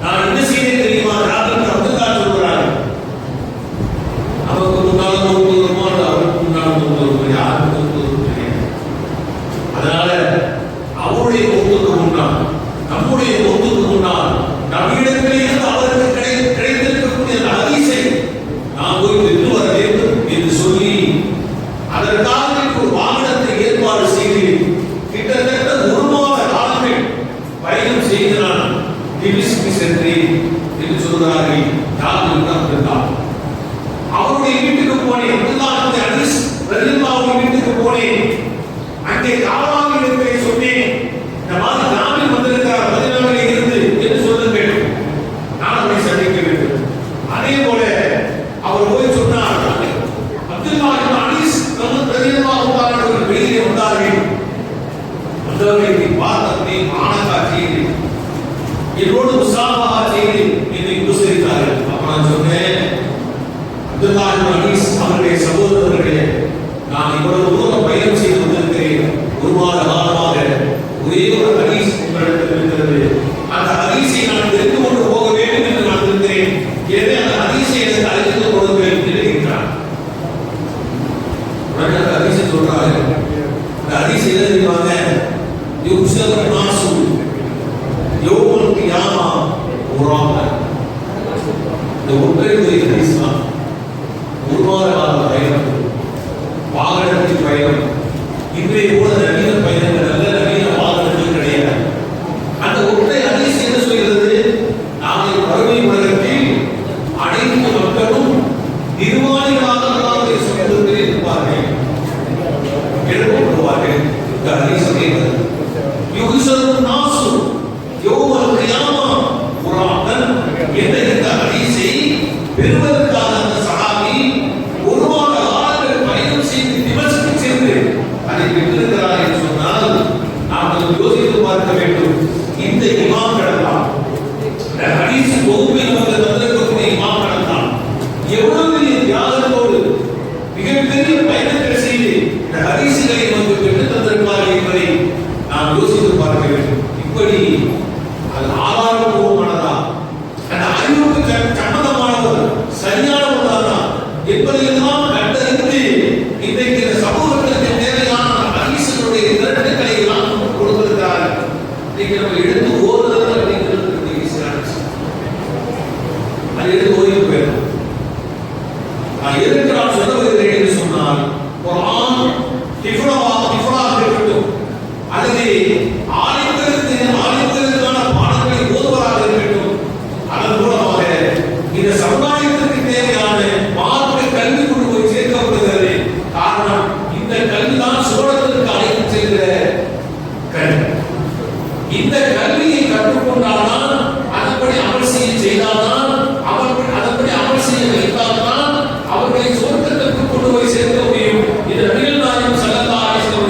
நான் என்ன செய்தேன் தெரியுமா? ராபின் அப்துல்லாஹ் சொல்கிறார், நமக்கு முன்னால் ஒருவருமோ அவருக்கு முன்னால் ஒருவர் யாருக்கு தெரியாது. அதனால அவருடைய ஒப்புக்கு முன்னால், நம்முடைய ஒப்புக்கு முன்னால் நம்மிடத்திலிருந்து அவருக்கு கிடைத்திருக்கக்கூடிய அந்த ஹதீஸை நாம் போய் பெற்று வர வேண்டும் என்று சொல்லி அதற்காக ஒரு வாகனத்தை ஏற்பாடு செய்து கிட்டத்தட்ட 1 மாத காலங்கள் பயணம் செய்து நான் டிமிஸ்கு சென்றேன் என்று சொல்கிறார்கள். அவருடைய வீட்டுக்கு போன போனேன். அங்கே காவாலி இருக்கிறதை சொன்னேன். இந்த மாதிரி நாவில் வந்திருக்கிறார், பதினாவிலே இருந்து என்று சொல்லுங்கள், நான் அவரை சந்திக்க வேண்டும். அதே போல அவர் போய் சொன்னார். அப்துல்லா இப்னு அனீஸ் ரலியல்லாஹு தஆலா அவர்கள் வெளியே வந்தார்கள். வந்தவர்களை பார்த்தபடி ஆனந்தா செய்து என்னோடு முசாபஹா செய்து என்னை உபசரித்தார்கள். அப்ப நான் சொன்னேன், அப்துல்லா இப்னு அனீஸ் அவருடைய சகோதரர்களே, நான் இவ்வளவு தூரம் பயணம் செய்து வந்திருக்கிறேன். ஒரு மாத காலமாக ஒரே ஒரு ஹதீஸ் உங்களிடத்தில் இருக்கிறது. அந்த ஹதீஸை நான் தெரிந்து கொண்டு போக வேண்டும் என்று நான் இருக்கிறேன். எனவே அந்த ஹதீஸை எனக்கு அறிவித்து கொடுங்கள் என்று கேட்கிறார். உடனே அந்த ஹதீஸை சொல்றாரு. அந்த ஹதீஸ் என்ன தெரியுமாங்க? யுக்ஸர் நாசு யௌமுல் கியாமா உராம. இந்த ஒற்றை ஹதீஸ் தான். ஒரு மாத கால பயணம், வாகனத்தில் பயணம். இன்றைய கூட நவீன பயணங்கள் அல்ல, நவீன வாகனங்கள் கிடையாது. அந்த ஒற்றை ஹதீஸ் என்ன சொல்கிறது? நாளை மறுமை உலகத்தில் அனைத்து மக்களும் நிர்வாணிகளாக அல்லாஹ்வுடைய சமூகத்தில் இருப்பார்கள், எழுப்பப்படுவார்கள். இந்த ஹதீஸ் சொல்கிறது, யுஹ்ஷரு நாசு யௌமல் கியாமா குரான் என்ற இந்த ஹதீஸை பெறுவதற்காக அந்த சஹாபி ஒரு மாத காலங்கள் பயணம் செய்து திமஸ்குக்கு சென்று அதை பெற்றிருக்கிறார் என்று சொன்னால் நாம் யோசித்து பார்க்க வேண்டும். இந்த இமாம்கள் தான், இந்த ஹதீஸ் தொகுப்பை நமக்கு தந்திருக்கக்கூடிய இமாம்கள் தான் எவ்வளவு பெரிய தியாகத்தோடு மிகப்பெரிய பயணங்களை செய்து இந்த ஹதீஸ்களை நமக்கு பெற்றுத் தந்திருக்கிறார்கள் என்பதை நாம் யோசித்து பார்க்க வேண்டும். இப்படி அது ஆதாரபூர்வமானதா, அந்த அறிவுக்கு சம்மதமானவர், சரியானவர்தானா என்பதையெல்லாம் கண்டறிந்து இன்றைக்கு இந்த சமூகத்திற்கு தேவையான ஹதீஸ்களுடைய திரட்டுகளை எல்லாம் கொடுத்திருக்கிறார்கள். இன்றைக்கு நம்ம எடுத்து ஓதுறது அப்படிங்கிறது அது எடுத்து ஓய்வு போயிடும். நான் எதற்கு நான் சொல்ல வருகிறேன் என்று சொன்னால், குர்ஆன் ஹிஃப்லாக இருக்கட்டும் அல்லது ஆலிம்களுக்கான பாடங்களை ஓதுவதாக இருக்கட்டும், அதன் மூலமாக இந்த சமுதாயத்திற்கு தேவையான மார்க்க கல்வி கொண்டு போய் சேர்க்கப்படுகிறது. காரணம், இந்த கல்விதான் சுவனத்திற்கு அழைத்து செல்கிற கல்வி. இந்த கல்வியை கற்றுக்கொண்டால்தான், அதன்படி அமல் செய்தால்தான், அதன்படி அமல் செய்ய வைத்தால்தான் அவர்களை சுவனத்திற்கு கொண்டு போய் சேர்க்க முடியும். இது நபிகள் நாயகம் ஸல்லல்லாஹு அலைஹி வஸல்லம்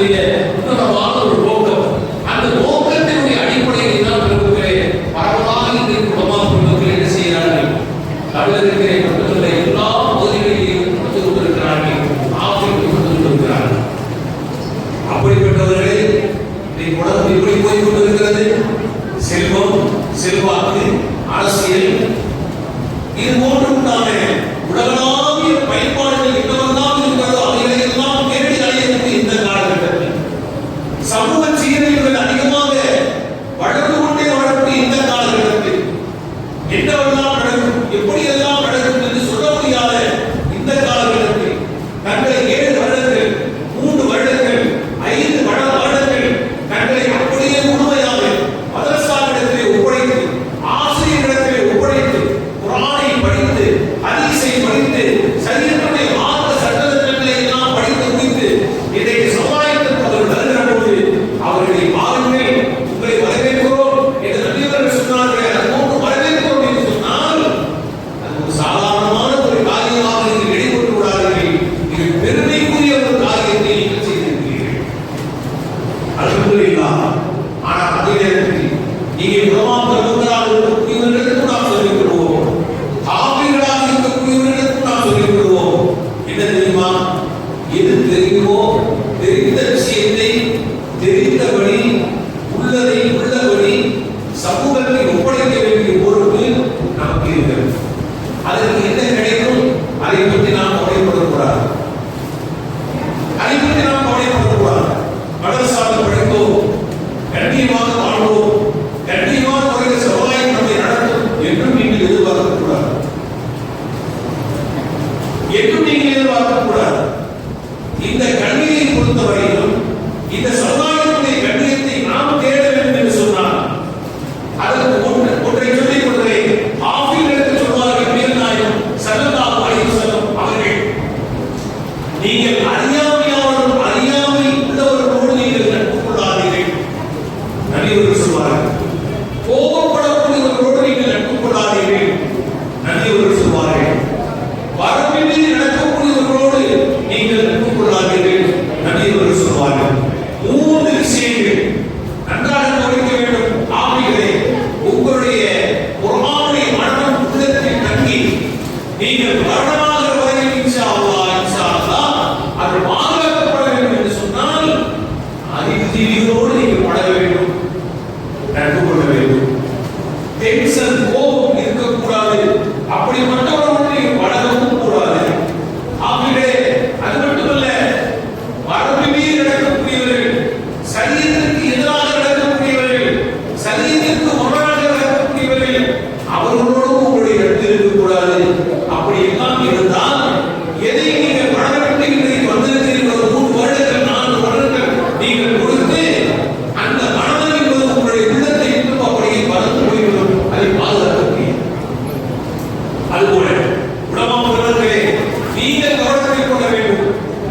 உன்னதமான ஒரு நோக்கம். அந்த நோக்கத்தினுடைய அடிப்படையில் தான் பெருமைகளே பரவலாக இன்றைக்கு உலமாக்கள் மக்கள் என்ன செய்கிறார்கள்? தமிழகத்திலே மட்டுமல்ல, எல்லா பகுதிகளிலும் கொடுத்து கொண்டிருக்கிறார்கள், ஆப்பிரிக்க கொடுத்து கொண்டிருக்கிறார்கள். அப்படிப்பட்டவர்களே இன்றைக்கு உலகம் எப்படி போய் கொண்டிருக்கிறது? செல்வம், செல்வாக்கு, அரசியல், இது போன்றுண்டான உலகளாவிய பயன்பாடுகள் என்னவெல்லாம் இருக்கிறதோ அவைகளை எல்லாம் தேடி அடையக்கூடிய இந்த காலகட்டத்தில் சமூக சீரழிவுகள் அதிகமாக வளர்ந்து கொண்டே வரக்கூடிய இந்த காலகட்டத்தில் என்னவெல்லாம் நடக்கும், எப்படியெல்லாம் நடக்கும் என்று சொல்ல முடியாத இந்த காலகட்டத்தில் தங்களை 7 வருடங்கள், 3 வருடங்கள், 5 வருடங்கள் தங்களை அப்படியே முழுமையாக மதரசாவிடத்திலே ஒப்படைத்து, ஆசிரியர்களிடத்திலே ஒப்படைத்து, குர்ஆனை படித்து, ஹதீஸை படித்து, சரியத்துடைய மார்க்க சட்டத்திட்டங்களை எல்லாம் படித்து முடித்து இன்றைக்கு சமுதாயத்திற்கு அவர்கள் வருகிற போது அவர்களை பாருங்கள், உங்களை வரவேற்கிறோம் என்று நபியவர்கள் சொன்னார்கள். அதுபோன்று வரவேற்கிறோம் என்று சொன்னால் அது ஒரு சாதாரணமான ஒரு காரியமாக நீங்கள் வெளிக்கொண்டு விடாதீர்கள். இது பெருமைக்குரிய ஒரு காரியத்தை நீங்கள் செய்திருக்கிறீர்கள். அல்ஹம்துலில்லாஹ். ஆனால் அதே நேரத்தில் நீங்கள் உலமாக்கள் இருக்கக்கூடியவர்களுக்கு நாம் சொல்லிக் கொள்வோம், ஆபிர்களாக இருக்கக்கூடியவர்களுக்கு நாம் சொல்லிக் கொள்வோம். என்ன தெரியுமா? எது தெரியுமோ தெரிந்த விஷயத்தை தெரிந்தபடி உள்ளதை உள்ளபடி சமூகத்தை ஒப்படைக்க வேண்டிய பொறுப்பு நமக்கு இருக்கிறது. அதற்கு என்ன கிடைக்கும் அதை பற்றி நாம் கவலைப்படக்கூடாது. அதை பற்றி நாம் கவலைப்படக்கூடாது. மதரசாவில் படித்தோம், கண்ணியமாக வாழ்வோம், கண்ணியமான முறையில் சமுதாயம் நம்மை நடத்தும் என்றும் நீங்கள் எதிர்பார்க்கக்கூடாது. என்றும் நீங்கள் எதிர்பார்க்கக்கூடாது. இந்த கல்வியை பொறுத்தவரையிலும் இந்த சமுதாயத்துடைய கண்ணியத்தை நாம் தேட வேண்டும் என்று சொன்னால் அதற்கு ஒன்றை சொல்லிக் கொள்கிறேன். ஆஃபீஸில் சொல்வார்கள் நபிகள் நாயகம் ஸல்லல்லாஹு அலைஹி வஸல்லம் அவர்கள், நீங்கள் அறியாமையாலும் அறியாமல்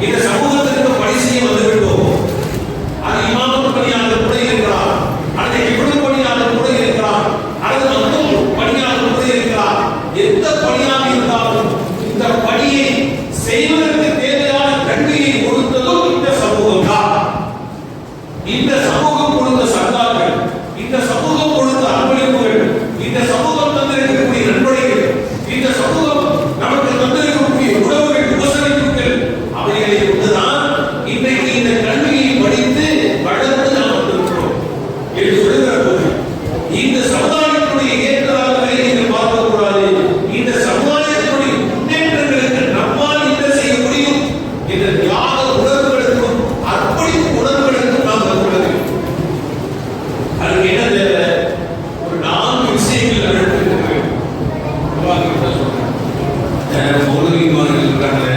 இந்த சமூகத்திற்கு பணி செய்ய வந்துவிட்டோம். அது இமாமத் பணியாளர் கூட இருக்கிறார், அல்லது இப்னு பணியாளர் கூட இருக்கிறார், அல்லது மக்கள் பணியாளர் கூட இருக்கிறார். எந்த பணியாக இருந்தாலும் இந்த பணியை செய்வதற்கு தேவையான கல்வியை கொடுத்ததும் இந்த சமூகம் தான். இந்த சமூகம் கொடுத்த சந்தாக்கள், இந்த சமூகம் கொடுத்த அர்ப்பணிப்புகள், இந்த சமூகம் தந்திருக்கக்கூடிய நன்கொடைகள், இந்த சமூகம் நமக்கு தந்திருக்கக்கூடிய உணவுகள், உபசரிப்புகள், அவைகளை கொண்டுதான் இன்றைக்கு இந்த கல்வியை படித்து வளர்ந்து நாம் வந்திருக்கிறோம் என்று சொல்லுகிற போது இந்த சமுதாயத்தினுடைய ஏற்றதாகவே நீங்கள் பார்க்கக்கூடாது. இந்த சமுதாயத்தினுடைய முன்னேற்றங்களுக்கு நம்மால் என்ன செய்ய முடியும் என்ற தியாக உணர்வுகளுக்கும் அர்ப்பணிப்பு உணர்வுகளுக்கும் நாம் கற்றுள்ள வேண்டும். அதுக்கு என்ன தேவை? ஒரு 4 விஷயங்கள் நடந்திருக்க வேண்டும். மௌலவிமார்கள் இருக்காங்க,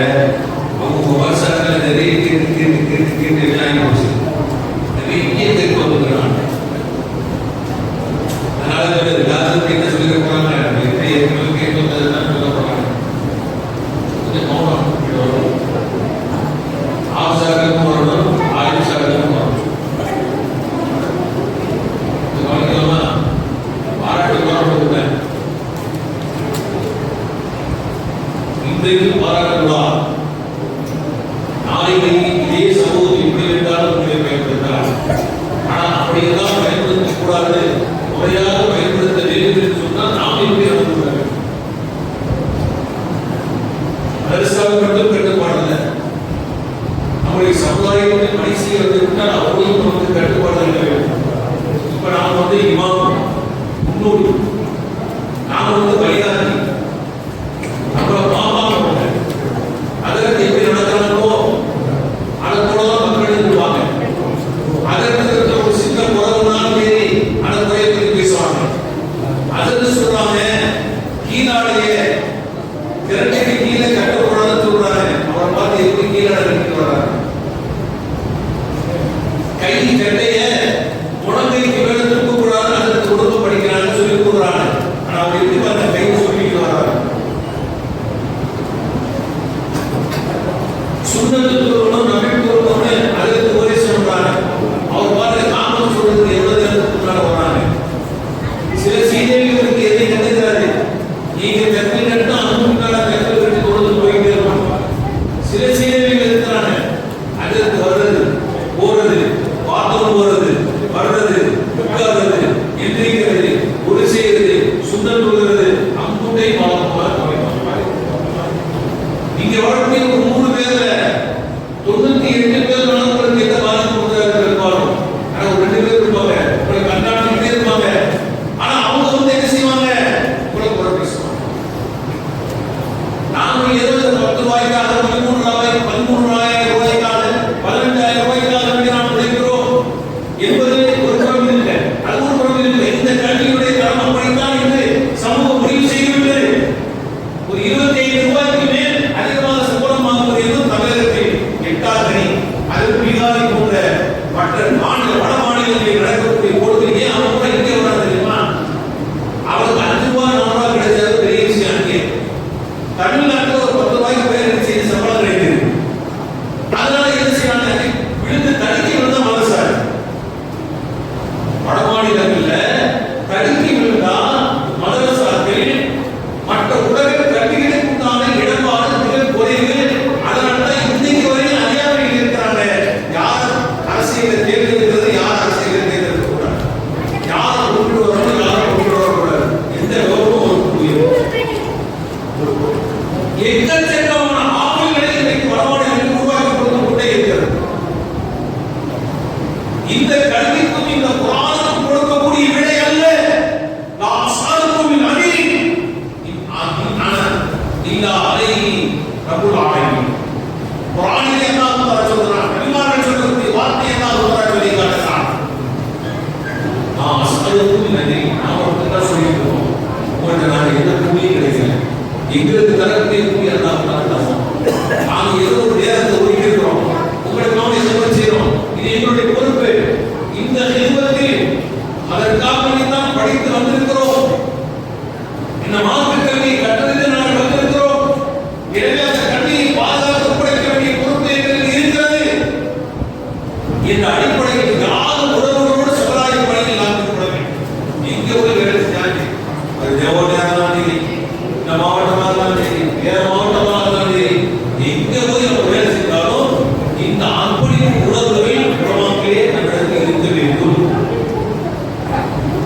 அவங்க விவசாயத்தில் நிறைய கேட்டு நிறைய தெற்கு வந்துக்கிறாங்க. அதனால எல்லாத்துக்கும் என்ன சொல்லிக்க போறாங்க, கேட்டு வந்ததுதான் சொல்ல போறாங்க. மௌனம் வரும், ஆசாரமும் வரணும், ஆயுஷாரமும் வரணும். கவனிக்கலாமா? பாராட்டு பாராட்டு இன்றைக்கு பாராட்டலாம், நாளைக்கு இதே சமூகம் எப்படி இருந்தாலும் உங்களை பயன்படுத்தலாம். ஆனால் அப்படியெல்லாம் பயன்படுத்தக் கூடாது, முறையாக பயன்படுத்த வேண்டும் என்று சொன்னால் நாம் எப்படி அமைந்துள்ள வேண்டும். அரசாங்கம் மட்டும் கட்டுப்பாடு, நம்முடைய சமுதாயத்தை பணி செய்ய விட்டால் அவர்களும் நமக்கு கட்டுப்பாடு இருக்க வேண்டும். இப்ப நாம் வந்து இமாம், முன்னோடி, நாம் வழிகாட்டி, அப்புறம் மாமா, அதற்கு எப்படி நடக்கிறாங்களோ அதற்குள்ளதான் மக்கள் இருப்பாங்க. அதற்கு ஒரு சின்ன உறவுனாலும் சரி அதை குறைய பேசுவாங்க. அதற்கு சொல்றாங்க கீழாடைய திரட்டைக்கு கீழே கட்டக்கூடாதுன்னு சொல்றாங்க. அவரை பார்த்து எப்படி கீழே கட்டிட்டு வர்றாங்க. கை கட்டைய முழங்கைக்கு மேல தூக்கக்கூடாது, அதற்கு குடும்ப படிக்கிறான்னு சொல்லி கொடுக்குறாங்க. ஆனா அவங்க எப்படி பார்த்த கை சொல்லிட்டு வர்றாங்க. சுண்ணத்துக்கு நம்பிக்கை அதற்கு ஒரே சொல்றாங்க. அவர் பார்த்து காமம் சொல்றதுக்கு எவ்வளவு நேரத்துக்கு வர்றாங்க. சில சீதேவிகளுக்கு எதை கண்டுகிறாரு, நீங்க கற்பனை கட்டா அனுமதிக்கான கற்பனை கட்டி கொடுத்து போயிட்டே இருப்பாங்க. சில சீதேவிகள் இருக்கிறாங்க, அதற்கு வர்றது, போறது, பாத்திரம் போறது, வர்றது, உட்கார்றது, எந்திரிக்கிறது, ஒரு செய்யறது, சுண்ணம் சொல்கிறது, அம்புட்டை பாலமாக இங்க வாழ்க்கை ஒரு 3 பேர்ல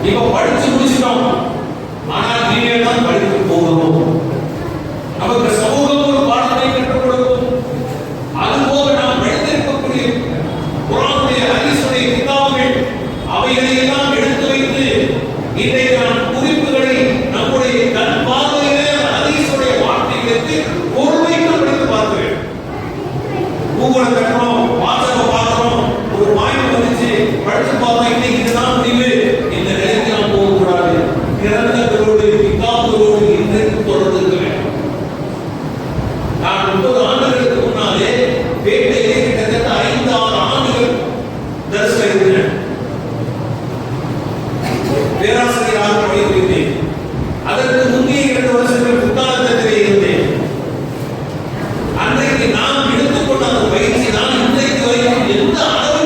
இப்ப படிச்சு முடிச்சிட்டோம், ஆனால் இனிமேல் தான் படித்து போகணும். நமக்கு சமூகம் ஒரு பாடத்தை கற்றுக் கொடுக்கும். அதுபோல நாம் படித்திருக்கக்கூடிய குர்ஆனுடைய ஹதீஸுடைய கிதாபுகள் அவைகளை எல்லாம் எடுத்து வைத்து இன்றைக்கு நாம் குறிப்புகளை நம்முடைய கண் பார்வையிலே ஹதீஸுடைய வார்த்தைகளுக்கு பொருள் வைத்து படித்து பார்க்க வேண்டும். கூகுளை கட்டுறோம், வாட்ஸ்அப்பை பார்க்கிறோம், ஒரு பாயிண்ட் வந்துச்சு படிச்சு பார்த்தா இன்னைக்கு இதுதான் முடிவு, இந்த நிலைக்கு நாம் போகக்கூடாது. கிரந்தங்களோடு கிதாபுகளோடு இன்றைக்கு தொடர்ந்து இருக்க வேண்டும். நான் 30 ஆண்டுகளுக்கு முன்னாலே பேட்டையிலே கிட்டத்தட்ட 5-6 ஆண்டுகள் தரிசனம் இருக்கிறேன். பேராசிரியராக பணிபுரிந்தேன். அதற்கு முந்தைய 2 வருஷங்கள் புத்தாளத்திலே இருந்தேன். அன்றைக்கு நான் எடுத்துக்கொண்ட அந்த பயிற்சி தான் இன்றைக்கு வரைக்கும் எந்த அளவு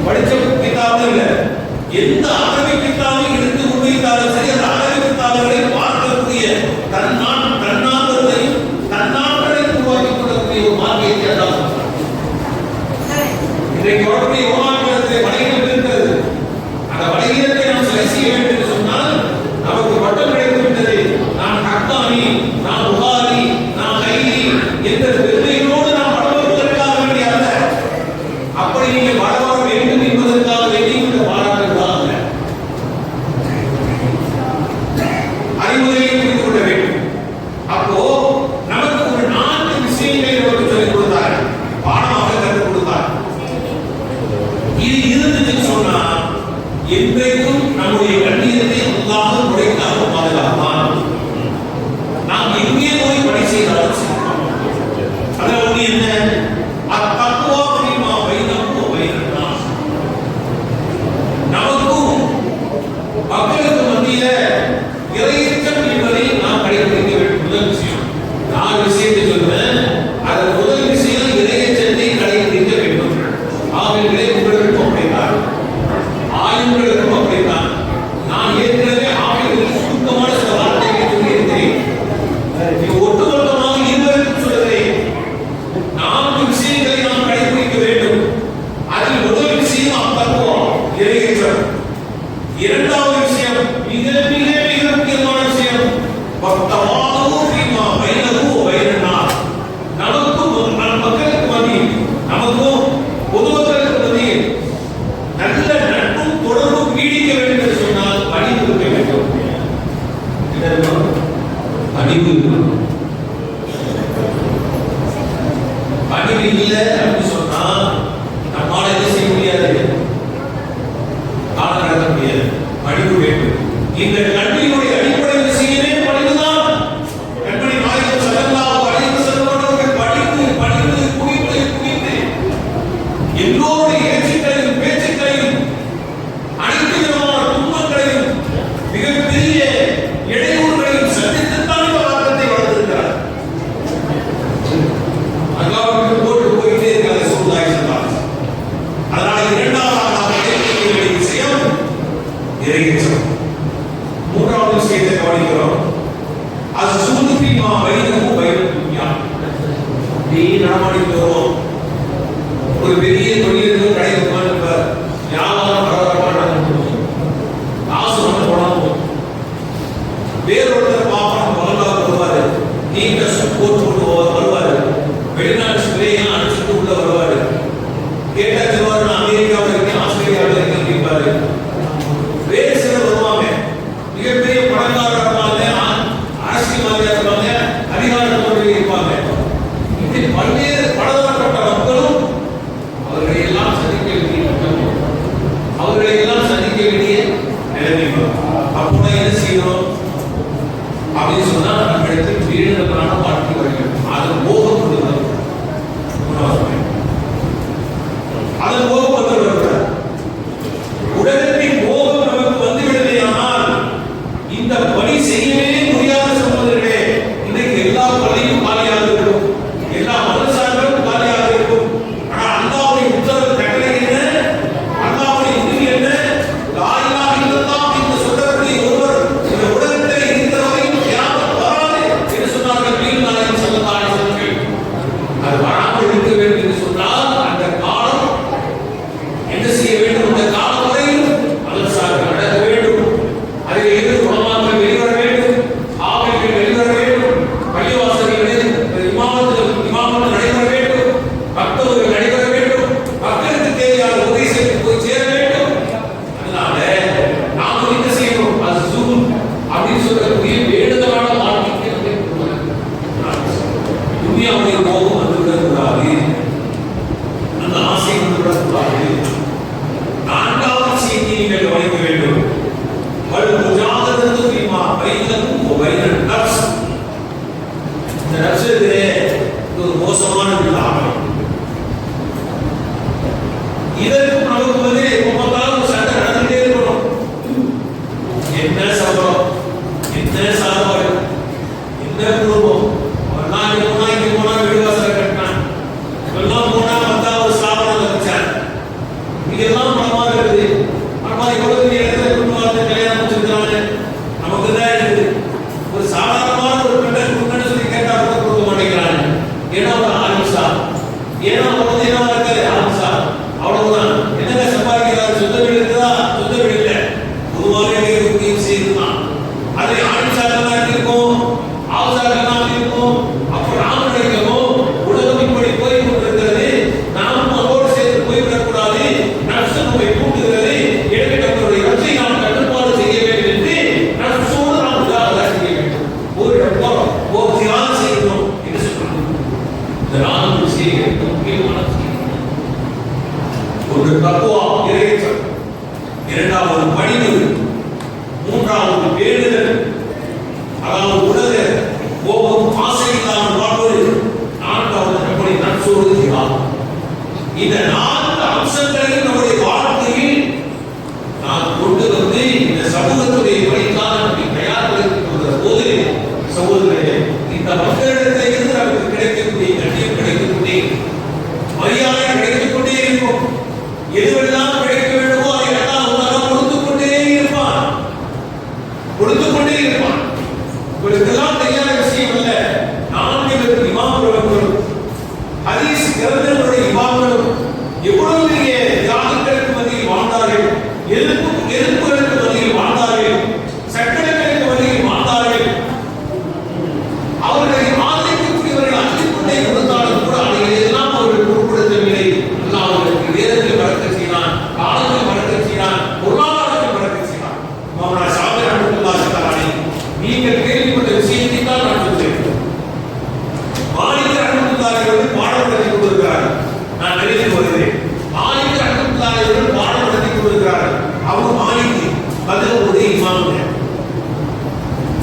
படிச்ச கிதாபு இல்ல, எந்த அரபி கிதாபை எடுத்து உண்மைத்தாலும் சரி, அந்த அரபி கிதாபுகளை பார்க்கக்கூடிய தன்னாற்றலையும் தன்னாற்றலை உருவாக்கி கொள்ளக்கூடிய ஒரு மார்க்கத்தை தான் இன்றைக்கு வரக்கூடிய உருவாக்கத்திலே வணிகம் இருக்கிறது. அந்த வணிகத்தை நாம் சரி செய்ய வேண்டும் என்று சொன்னால் நமக்கு பட்டம் கிடைத்து விட்டது. நான் ஹக்கானி, நான் புகாரி, நான் கைலி என்ற பெருமைகளோடு நாம் வளர்வதற்காக வேண்டிய அல்ல. அப்படி நீங்கள் வளர வேண்டும் என்பதற்காக வேண்டிய இந்த பாராட்டுகள் அல்ல. அறிவுரையை புரிந்து கொள்ள வேண்டும். அப்போ நமக்கு ஒரு 4 விஷயங்களை நமக்கு சொல்லிக் கொடுத்தார், பாடமாக கற்றுக் கொடுத்தார். இது இருந்துச்சுன்னு சொன்னா என்றைக்கும் நம்முடைய கண்ணியத்தை அல்லாஹ் குறைக்காக பாதுகாப்பான். நாம் எங்கே போய் பணி செய்தாலும் அதில் ஒன்று என்ன, அத்தக்வா ஃபீமா பைனக்கும் வ பைனன் நாஸ். நமக்கும் மக்களுக்கு மத்தியில இறையச்சம் என்பதை நாம் கடைபிடிக்க வேண்டும். முதல் விஷயம், 4 விஷயத்தை சொல்றேன். அதில் முதல் விஷயம் இறையச்சத்தை கடைபிடிக்க வேண்டும். ஆவிகளே உங்களுக்கும் அப்படித்தான், ஆயுங்களுக்கும் அப்படித்தான். நான் ஏற்கனவே ஆவிகளுக்கு சுருக்கமான சில வார்த்தைகளை சொல்லியிருக்கிறேன். ஒட்டுமொத்தமாக இருவருக்கும் சொல்கிறேன். 4 விஷயங்களை நாம் கடைபிடிக்க வேண்டும். அதில் முதல் விஷயம் அத்தக்வா, இறையச்சம். இரண்டாவது விஷயம் மிக மிக மிக முக்கியமான விஷயம், வத்தவாது ஃபீமா பைனஹு வ பைனன் நாஸ். நமக்கும் மக்களுக்கு மத்தியில், நமக்கும் பொதுமக்களுக்கு மத்தியில் நல்ல நட்பும் தொடர்பும் நீடிக்க வேண்டும் என்று சொன்னால் பணிவு இருக்க வேண்டும். பணிவு இருக்கணும். பணிவு இல்லை அப்படின்னு சொன்னா நம்மால என்ன செய்ய முடியாது, காலம் நடத்த முடியாது. பணிவு வேண்டும். இந்த கல்வியினுடைய அடிப்படை விஷயமே பணிவுதான். கண்மணி நாயகம் ஸல்லல்லாஹு அலைஹி வஸல்லம் அவர்கள் பணிவு பணிவு குவித்து குவித்து எல்லோருடைய ஏச்சுக்களையும் பேச்சுக்களையும் அனைத்து விதமான துன்பங்களையும் மிகப்பெரிய இடையூறுகளையும் சந்தித்துத்தான் இந்த வார்த்தை வளர்த்திருக்கிறார். அல்லாஹ்வுக்கு போட்டு போயிட்டே இருக்கிற சூழ்நிலை சொல்றாங்க. அதனால இரண்டாவதாக கேட்கக்கூடிய விஷயம் இறையச்சம். மூன்றாவது விஷயத்தை கவனிக்கிறோம், அஸ்ஸூது ஃபீமா பைனஹு வ பைனத் துன்யா. நீ நடமாடிட்டு வரோம், ஒரு பெரிய தொழிலுக்கு கடைக்கு உட்கார்ந்துருப்பார், வியாபாரம் பரவாயில்ல, காசு வந்து போனாலும் வேறொருத்தர் பாப்பா பகலாக வருவாரு, நீங்க போட்டு போட்டு வருவாரு, வெளிநாட்டு ஸ்ப்ரேயெல்லாம் அடிச்சுட்டு உள்ள வருவாரு. கேட்டா சொல்லுவாரு, நான் அமெரிக்காவில் இருக்கேன், ஆஸ்திரேலியாவில் இருக்கேன் அப்படிம்பாரு. வேறு சிலர் வருவாங்க, மிகப்பெரிய பணக்காரர் இருப்பாங்க, அரசியல்வாதியாக இருப்பாங்க, அதிகாரத்தோடு இருப்பாங்க. இப்படி பல்வேறு பலதரப்பட்ட மக்களும் அவர்களை எல்லாம் சந்திக்க வேண்டிய நிலைமை. அப்போ என்ன செய்யணும் அப்படின்னு சொன்னா நம்மிடத்தில் வீடுகளான வாழ்க்கை வருகிறது. அது போகம் கொண்டு அது போகம் வந்து உடனடி போகம் நமக்கு வந்துவிடவே. ஆனால் இந்த பணி செய்யவே முடியாத சகோதரர்களே, இன்றைக்கு எல்லா பள்ளியும் காலியாக இருக்கும், எல்லா மதசார்களும் காலியாக இருக்கும். ஆனால் அல்லாஹ்வுடைய உத்தரவு கட்டளை என்ன, அல்லாஹ்வுடைய உறுதி என்ன, லா இலாஹ இல்லல்லாஹ் என்று சொல்லக்கூடிய ஒருவர் இந்த உலகத்தில் இருக்கிற வரைக்கும் கியாமத் வராது என்று சொன்னார்கள் நபிகள் நாயகம் ஸல்லல்லாஹு அலைஹி வஸல்லம். அது வராமல் இருக்க வேண்டும் என்று சொன்னால் அந்த காலம் என்ன செய்ய வேண்டும், அந்த காலம் துன்யாவுடைய கோபம் வந்துவிடக்கூடாது, அந்த ஆசை வந்துவிடக்கூடாது. நான்காவது விஷயத்தை நீங்கள் கவனிக்க வேண்டும். இந்த நப்சுக்கு ஒரு மோசமான ஆகணும். இதற்கு நமக்கு வந்து எப்ப சண்டை நடந்துட்டே இருக்கணும். என்ன சம்பளம், என்ன சாப்பாடு, என்ன குடும்பம், இங்க போனா வீடு வாசலை கட்டினான், இப்பெல்லாம் போனா மத்தா ஒரு ஸ்தாபனம் வச்சான். இதெல்லாம் பணமா இருக்குது. ஆனா எவ்வளவு இடத்துல குடும்பத்தை கல்யாணம் வச்சிருக்காங்க நமக்கு தான் இருக்குது. ஒரு சாதாரணமான ஒரு பெண்ணை சொல்லி கேட்டா கூட கொடுக்க மாட்டேங்கிறாங்க. ஏன்னா ஒரு ஆலிசா, ஏன்னா அவங்க வந்து என்ன இருக்காது ஆலிசா, அவ்வளவுதான். என்னங்க சம்பாதிக்கிறாரு, சொந்த வீடு இருக்குதா, சொந்த வீடு இல்லை, பொதுவாகவே முக்கியம் செய்துதான். அதை ஆலிசாக்கெல்லாம் இருக்கும், ஆவுசாக்கெல்லாம் இருக்கும். அப்போ நாம் நினைக்கிறோம் உலகம் இப்படி போய் கொண்டிருக்கிறது, நாம் அதோடு சேர்த்து போய்விடக்கூடாது, நப்சு நம்மை கூட்டுகிறது, எனவே நம்மளுடைய நப்சை நாம் கட்டுப்பாடு செய்ய வேண்டும் என்று நப்சோடு நாம் உதாரணம் செய்ய வேண்டும். ஒரு தியானம் செய்யணும் என்று சொல்றோம். இந்த நான்கு விஷயங்கள் முக்கியமான விஷயம். ஒரு தக்குவா இறைச்சல், இரண்டாவது பணிவு, மூன்றாவது வேண்டுதல், அதாவது உலக கோபம் ஆசை இல்லாமல் வாழ்வது, நான்காவது நம்முடைய நட்சோடு தியானம். இந்த நான்கு அம்சங்களையும் நம்முடைய வாழ்க்கையில் நாம் கொண்டு வந்து இந்த சமூகத்துடைய பணிக்காக நம்மை தயார்படுத்திக் கொள்கிற போது சகோதரர்களே, இந்த மக்களிடத்தில் இருந்து நமக்கு கிடைக்கக்கூடிய கண்ணியம் கிடைக்கக்கூடிய மரியாதை கிடைத்துக் கொண்டே இருக்கும். எதுவெல்லாம் கிடைக்க வேண்டுமோ அதையெல்லாம் உலகம் கொடுத்துக் கொண்டே இருப்பான், கொடுத்துக் கொண்டே இருப்பான். இவருக்கெல்லாம் தெரியாத விஷயம் அல்ல. நான்கு இமாம்களும் ஹதீஸ் கிரந்தங்களுடைய இமாம்களும் எவ்வளவு பெரிய தியாகங்களுக்கு மத்தியில் வாழ்ந்தார்கள், எதிர்ப்புகளுக்கு மத்தியில் வாழ்ந்தார்கள், சட்டங்களுக்கு மத்தியில் வாழ்ந்தார்கள். அவர்களை ஆதரிக்கக்கூடியவர்கள் அஞ்சிக்கொண்டே கொடுத்தாலும் கூட அதை எல்லாம் அவர்கள் பொருட்படுத்தவில்லை. அல்லா அவர்களுக்கு வேதத்தில் வழக்க செய்தான், காலத்தில் வழக்க செய்தான், பொருளாதாரத்தில் வழக்க செய்தான். மாமனார் சாமி ரஹ்மத்துல்லாஹி தஆலா, நீங்கள் கேள்விப்பட்ட விஷயத்தை தான் நான் சொல்கிறேன். மாலிக் ரஹ்மத்துல்லாஹி அவர்கள் பாடம் நடத்தி கொண்டிருக்கிறார்கள். நான் நினைத்து வருகிறேன். மாலிக் ரஹ்மத்துல்லாஹி அவர்கள் பாடம் நடத்தி கொண்டிருக்கிறார்கள். அவங்க மாலிக் பதிலுடைய இமாமுங்க.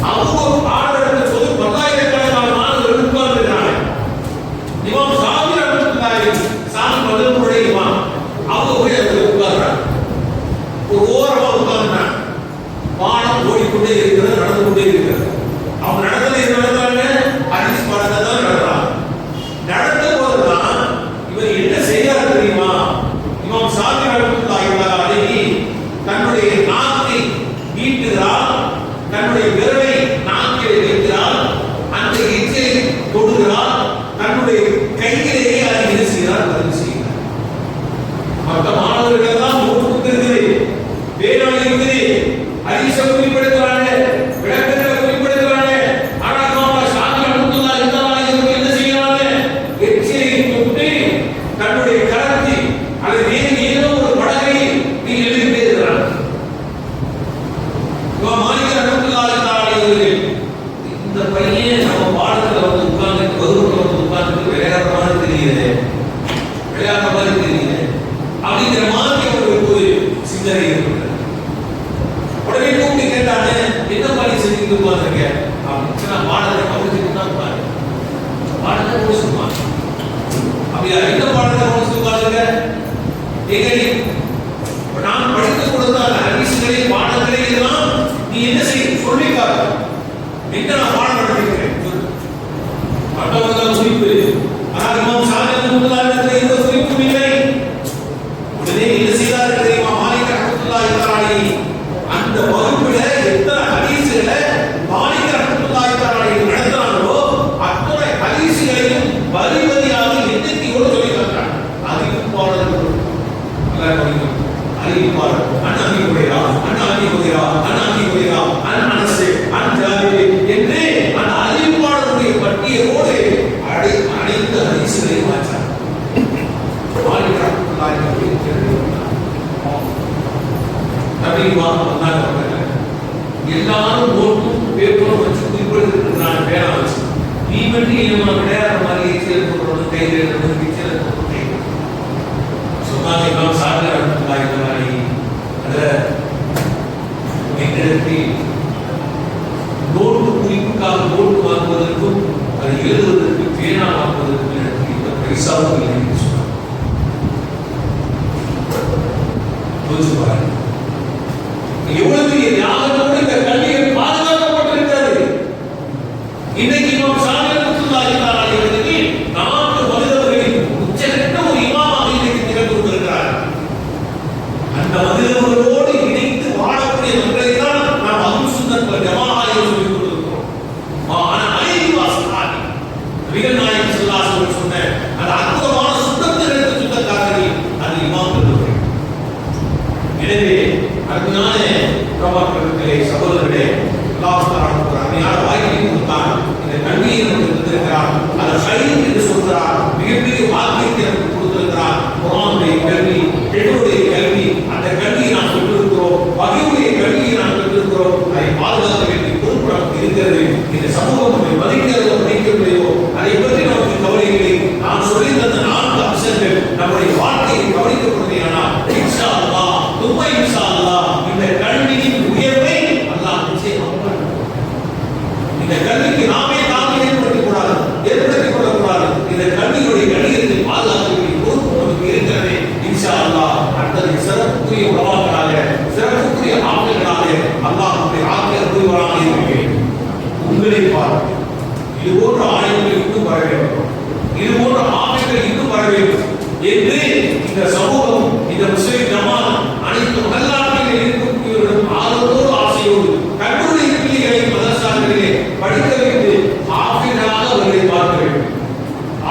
அவங்க பாடம் நடத்த சொல்லி 10,000கணக்கான மாணவர்கள் உட்கார்ந்துருக்கிறாங்க. இமாம் சாமி ரஹ்மத்துல்லாஹி சாமி பதிலுடைய இமாம் அவங்க போய் அதில் உட்கார்றாங்க. ஒரு ஓரமா உட்கார்ந்தாங்க. பாடம் ஓடிக்கொண்டே இருக்கிறது, நடந்து கொண்டே இருக்கிறது. அவங்க நடந்தது என்ன நடந்தாங்க, ஹதீஸ் பாடத்தை தான் நடத்துறாங்க. நடந்த போதுதான் இவர் என்ன செய்யறாரு தெரியுமா, இமாம் சாமி ரஹ்மத்துல்லாஹி அலைஹி தன்னுடைய நாக்கை நீட்டுகிறார், தன்னுடைய விரலை நாக்கில் வைக்கிறார், அந்த எச்சை தொடுகிறார், தன்னுடைய கையிலேயே அதை என்ன செய்கிறார், பதிவு செய்கிறார். மற்ற மாணவர்கள் எல்லாம் நோட்டு இருக்குது, பேனா இருக்குது, ஹதீஸை குறிப்பிடுகிறாங்க, விளக்கங்களை குறிப்பிடுகிறாங்க. ஆனா இமாம் சாமி ரஹ்மத்துல்லாஹி அலைஹி என்ன செய்யறாங்க, எச்சையை தொட்டு தன்னுடைய கரத்தில் அதை வேறு ஏதோ ஒரு படகை நீ எழுதிட்டே இருக்கிறார். மாலிக் ரஹ்மத்துல்லாஹி அலைஹி இந்த பையன் நம்ம பாடத்துல வந்து உட்கார்ந்து வகுப்புல வந்து உட்கார்ந்து விளையாடுற மாதிரி தெரியுது, விளையாடுற மாதிரி தெரியுது அப்படிங்கிற மாதிரி அவருக்கு ஒரு சிந்தனை இருக்கிறது. உடனே கூப்பிட்டு கேட்டானே, என்ன மாதிரி செஞ்சுட்டு உட்கார்ந்துருக்க அப்படின்னு. நான் பாடத்தை கவனிச்சுட்டு தான் உட்காரு, பாடத்தை முடிச்சுமா அப்படியா, என்ன பாடத்தை கவனிச்சுட்டு உட்கார்ந்துருக்க, எங்க நான் படித்துக் கொடுத்த அந்த ஹதீஸ்களை பாடங்களை எல்லாம் நீ என்ன செய்ய சொல்லிக்காரு, எங்க நான் பாடம் நடத்திக்கிறேன் மற்றவங்க குறிப்பு. ஆனால் இமாம் சாமி ரஹ்மத்துல்லாஹி எந்த குறிப்பும் இல்லை. உடனே என்ன செய்தார் தெரியுமா, மாலிக் ரஹ்மத்துல்லாஹி அலைஹி அந்த வகுப்புல எத்தனை ஹதீஸ்களை மாலிக் ரஹ்மத்துல்லாஹி அலைஹி நடத்துறாங்களோ அத்தனை ஹதீஸ்களையும் வரி வரியாக எண்ணிக்கையோடு சொல்லி தந்தார். அறிவிப்பாளர்கள் அறிவிப்பாளர் அண்ணாமி குறையா, அண்ணாமி குறையா, அண்ணாமி குறையா, அண்ணனசே, அஞ்சாவே என்று அந்த அறிவிப்பாளருடைய பட்டியலோடு அனைத்து ஹதீஸ்களையும் வாச்சார். மாலிக் ரஹ்மத்துல்லாஹி அலைஹி நபிவா வந்தாங்க. எல்லாரும் நோட்டும் பேப்பரும் வச்சு குறிப்பிடுறாங்க, பேனா வச்சு. நீ மட்டும் என்ன விளையாடுற மாதிரி சொன்னாங்க இமாம் சாதிக் ரஹ்மத்துல்லாஹி அலைஹி அந்த நோட்டு குறிப்புக்காக நோட்டு வாங்குவதற்கும் அதை எழுதுவதற்கு பேனா வாங்குவதற்கு எனக்கு இந்த பைசாவும் இல்லை என்று சொன்னார். எவ்வளவு பெரிய தியாகத்தோடு இந்த கல்விகள் பாதுகாக்கப்பட்டிருக்கிறது. இன்னைக்கு இமாம் சாதிக் ரஹ்மத்துல்லாஹி அலைஹி அவர்கள் நான்கு மனிதர்களின் உச்சகட்ட ஒரு இமாமாக இன்னைக்கு திகழ்ந்து கொண்டிருக்கிறார். அந்த மனிதர்களோடு இணைந்து வாழக்கூடிய மக்களை தான் நாம் அஹ்லுஸ் சுன்னத் வல் ஜமாஅ என்று சொல்லிக் கொண்டிருக்கிறோம். ஆனால் அலைஹி வஸல்லம் நபிகள் நாயகம் ஸல்லல்லாஹு அலைஹி வஸல்லம் சொன்ன அந்த அற்புதமான சுத்தத்திற்கு சுத்தக்காரர்கள் அது இமாம்கள். எனவே அருமையான பிரபாகரர்களே, சகோதரர்களே, அல்லாஹ் தஆலா ஒரு அருமையான வாய்ப்பை கொடுத்தான். இந்த கல்வியை நமக்கு தந்திருக்கிறார். அதை ஹைர் என்று சொல்கிறார். மிகப்பெரிய வாக்கியத்தை நமக்கு கொடுத்திருக்கிறார். குர்ஆனுடைய கல்வி, பெற்றோருடைய கல்வி, அந்த கல்வியை நாம் பெற்றிருக்கிறோம். வகையுடைய கல்வியை நாம் பெற்றிருக்கிறோம். அதை பாதுகாக்க வேண்டிய பொறுப்பு நமக்கு இருக்கிறது. இந்த சமூகம் நம்மை மதிக்கிறதோ மதிக்கவில்லையோ அதை பற்றி நமக்கு கவலை இல்லை. நான் சொல்லி தந்த 4 அம்சங்கள் நம்முடைய வாழ்க்கையை கவனிக்கப்படுவதானால் இன்ஷா அல்லாஹ் தும்மா இன்ஷா அல்லாஹ் இந்த கல்வியின் உயர்வை அல்லாஹ் நிச்சயமாக இந்த கல்விக்கு நாமே தாமே ஏற்படுத்திக் கொள்ளக்கூடாது. இந்த கல்வியுடைய கணிதத்தை பாதுகாக்க வேண்டிய பொறுப்பு நமக்கு இருக்கிறது. இன்ஷா அல்லாஹ் அடுத்தது சிறப்புக்குரிய உலமாக்களாக, சிறப்புக்குரிய ஆட்களாக அல்லாஹ் நம்முடைய ஆட்கள் புரிவராக இருக்கிறேன். உங்களை பார்த்து இது போன்ற ஆணையங்கள் இன்னும் வர வேண்டும், இது போன்ற ஆணையங்கள் இன்னும் வர வேண்டும் என்று இந்த சமூகம், இந்த முஸ்லிம் ஜமாத் அனைத்து மகல்லாக்களில் இருக்கக்கூடியவர்களும் ஆர்வத்தோடு ஆசையோடு கல்லூரி பிள்ளைகளை மதரசாக்களிலே படிக்க வைத்து ஆசிரியராக அவர்களை பார்க்க வேண்டும்,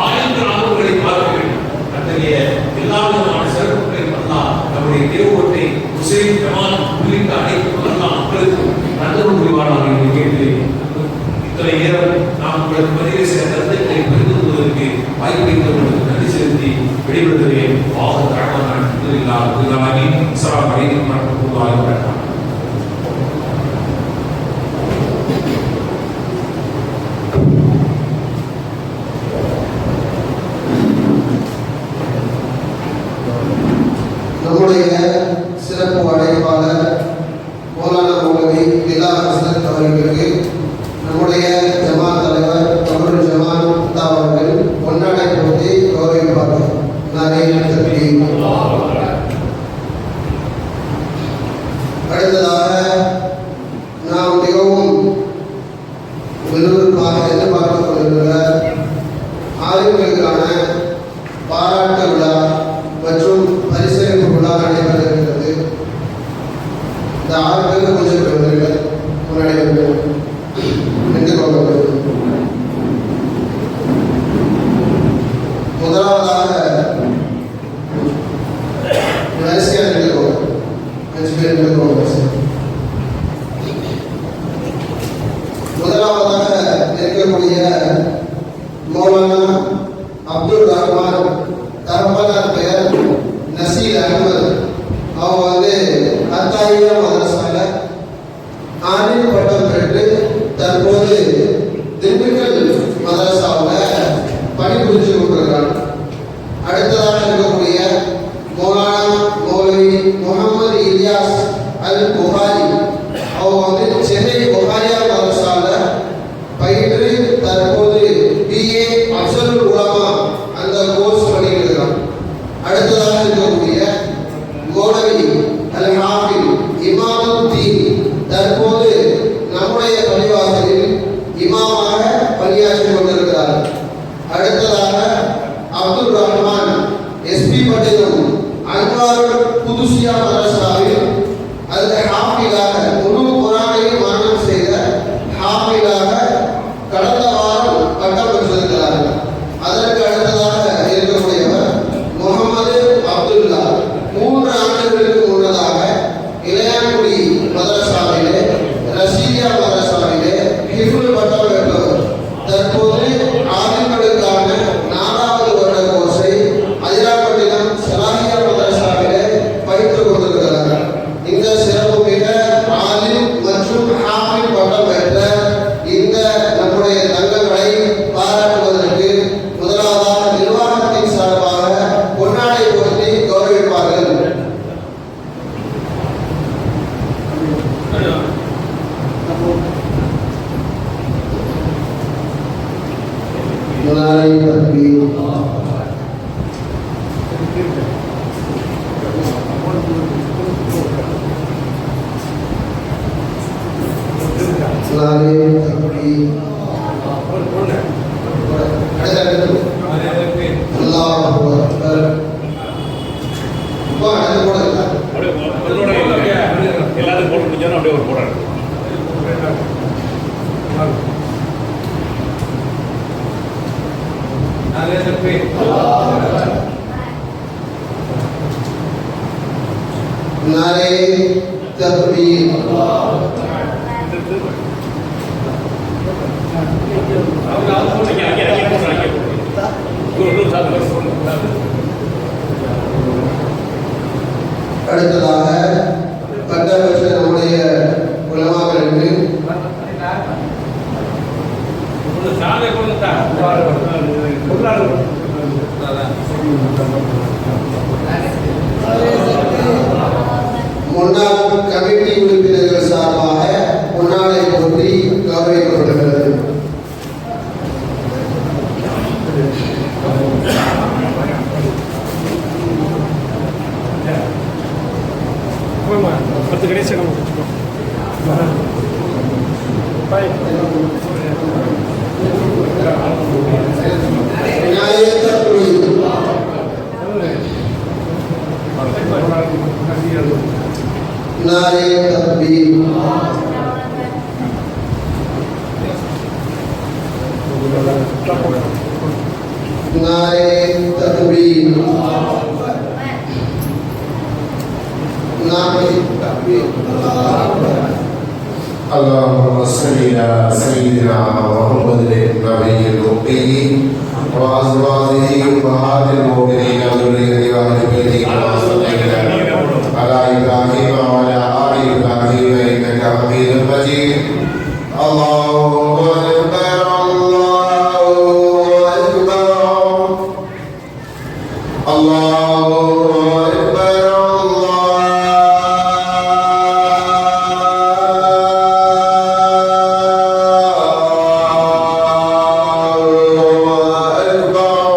ஆயங்களாக அவர்களை பார்க்க வேண்டும். அத்தகைய எல்லா விதமான சிறப்புகளையும் அல்லாஹ் நம்முடைய தேவகோட்டை முஸ்லிம் ஜமாத் உள்ளிட்ட அனைத்து மகல்லா மக்களுக்கும் நல்ல புரிவானாக என்று கேட்டு இத்தனை நேரம் நாம் உங்களுக்கு பதிவு செய்த கருத்துக்களை பகிர்ந்து கொள்வதற்கு வாய்ப்பை தருவதற்கு நன்றி செலுத்தி வெளிப்படுத்துகிறேன். வாஹ் தஅவானா அல்ஹம்துலில்லாஹி ரப்பில் ஆலமீன். அஸ்ஸலாமு அலைக்கும் வரஹ்மத்துல்லாஹி வபரகாத்துஹு. நம்முடைய சிறப்பு அழைப்பாளர் மௌலானா மௌலவி பிலால் ஹசரத் அவர்களுக்கு நம்முடைய ஜமாத் தலைவர் கமருல் ஜமாத் முஃப்தா அவர்கள் பொன்னாடை போட்டி கௌரவிப்பார்கள். அடுத்ததாக நாம் மிகவும் விறுவிறுப்பாக எதிர்பார்த்துக் கொண்டிருக்கிற ஆய்வுகளுக்கான பாராட்டு விழா மற்றும் பரிசளிப்பு விழா நடைபெற இருக்கிறது. இந்த 6 பேருக்கு கொஞ்சம் பெறுவீர்கள் முன்னாடி நின்று கொள்ளப்படுகிறது. முதலாவதாக வரிசையாக நிற்கிறோம். 5 பேர் நிற்கிறோம். முதலாவதாக இருக்கக்கூடிய மௌலானா அப்துல் ரஹ்மான், தரப்பாளர் பெயர் நசீர் அஹமது. அவங்க அத்தாயியா மதரசால ஆணின் பட்டம் பெற்று தற்போது திண்டுக்கல் மதரசாவில் பணிபுரிஞ்சு கொண்டிருக்கிறார். அடுத்ததாக இருக்கக்கூடிய மௌலானா மௌலவி முகமது இலியாஸ் அல் புகாரி. அவங்க சென்னை புகாரியா மதரசாவில் பயின்று தற்போது BA அஃசலுல் உலமா அந்த கோர்ஸ் பண்ணியிருக்கிறார். அடுத்ததாக இருக்கக்கூடிய மௌலவி அல் ஹாஃபில் இமாமுத்தீன் தற்போது நம்முடைய பள்ளிவாசலில் இமாமாக பணியாற்றி கொண்டிருக்கிறார். அடுத்ததாக அப்துல் ரஹ்மான் SP பட்டினம் அன்வார் புதுசியா மதரசாவில் அது ஹாஃபில் नारे तकबीर नारे तकबीर अल्लाहु अकबर எல்லாரும் போட்டு முடிஞ்சோன்னா அப்படியே ஒரு போடாது नारे तकबीर அடுத்ததாக பட்டபட்ச நம்முடைய உலமாக்களுக்கு முன்னாள் கமிட்டி உறுப்பினர்கள் சார்பாக முன்னாளை போற்றி கௌரவிக்கப்படுகிறது. பத்து கடைசி नारे तकबीर नारे तकबीर नारे तकबीर नारे तकबीर اللهم صل على سيدنا محمد النبي الأمي وأزواجه أمهات المؤمنين وذريته وأهل بيته كما صليت على إبراهيم وعلى آل إبراهيم إنك حميد مجيد. الله أكبر الله أكبر الله أكبر الله أكبر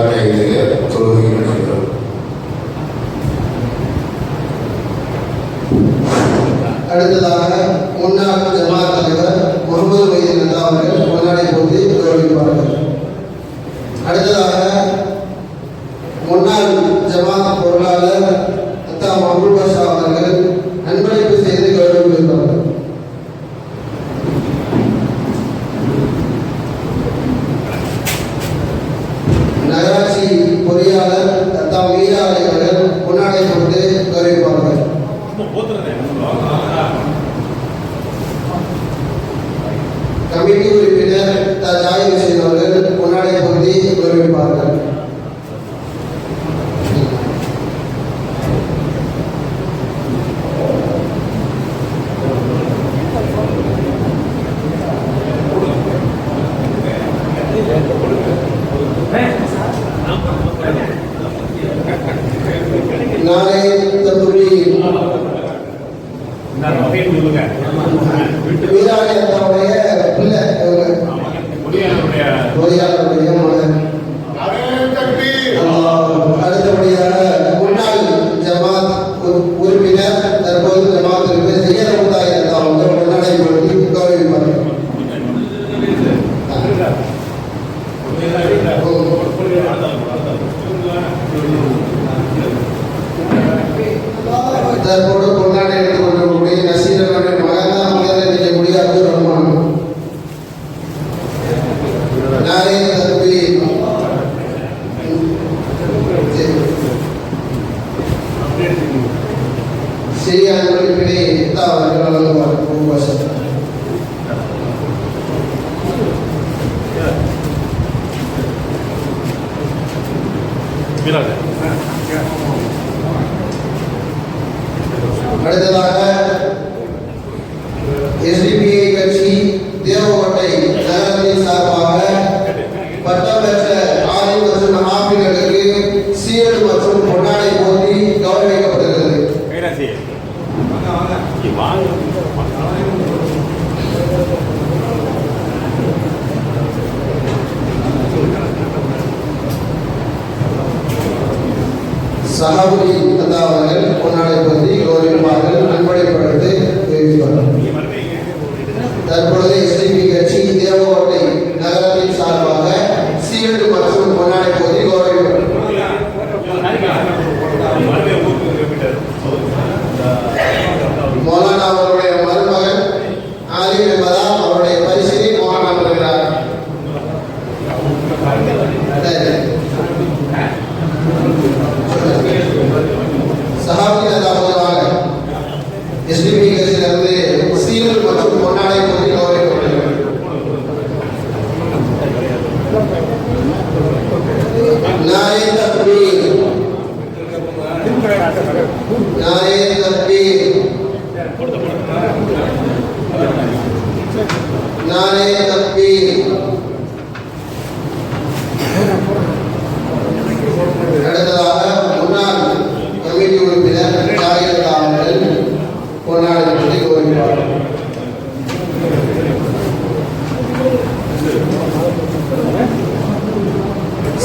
கைதிலே தொழுகை நடக்கிறது. அடுத்ததாக முன்னாள் ஜமாத் தலைவர் முகமது வைத்தியன் அண்ணா அவர்கள் பொன்னாடை போட்டு கௌரவிப்பார்கள். அடுத்ததாக முன்னாள் ஜமாத் பொருளாளர் அத்தா மஹபூப் பாஷா அவர்கள் அன்பளிப்பு செய்து கௌரவிப்பார்கள். நகராட்சி பொறியாளர் அத்தா மீரா அவர்கள் பொன்னாடை போட்டு கௌரவிப்பார்கள். கமிட்டி உறுப்பினர் ஜாயிர் ஹுசைன் அவர்கள் பொன்னாடை பொருத்தி கௌரவிப்பார்கள். நாளை தம்பி வீராலயத்தோடைய பிள்ளை பொறியாளருடைய மகன். அடுத்தபடியாக முன்னாள் ஜமாத் உறுப்பினர் தற்போது ஜமாத் உறுப்பினர் செய்யறமுதாய் அவங்க முன்னாடி போட்டி கௌரவிப்பார்கள். தற்போது பொன்னாடை எடுத்துக் கொண்டிருக்கக்கூடிய நசீரனுடைய மகன் முதலில் நிற்கக்கூடிய அப்துல் ரஹ்மான். நாளை தற்பி சரியான உறுப்பினை அவர்கள் வழங்குவார். அடுத்ததாக எஸ்டிபிஐ கட்சி தேவகோட்டை நகரத்தின் சார்பாக பட்டம் பெற்ற ஆலிம் மற்றும் ஆபிர்களுக்கு சீரடு மற்றும் பொன்னாடை போட்டி கௌரவிக்கப்படுகிறது. சஹாபுரி அண்ணா அவர்கள் பொன்னாடை போட்டி கௌரவிப்பார்கள். அன்பளிப்படுத்தி தெரிவிப்பார்கள். தற்பொழுது எஸ்டிபி கட்சி தேவகோட்டை நகரத்தின் சார்பாக சீரடு மற்றும் பொன்னாடை போட்டி கௌரவிப்பார்கள். மௌலானா அவருடைய மருமகன் ஆலிம் என்பதா அவருடைய பரிசினை மௌலானா பெறுகிறார். சஹாபி அல்லாஹ்வாக எஸ்டிபி கட்சியிலிருந்து சீரடு மற்றும் பொன்னாடை போட்டி கௌரவிக்கப்படுகிறது. நாரே தக்பீர், நாரே தக்பீர், நாரே தக்பீர். அடுத்ததாக முன்னாள் கமிட்டி உறுப்பினர் ஜாகிர் அவர்கள் பொன்னாடை போட்டி கௌரவிப்பார்கள்.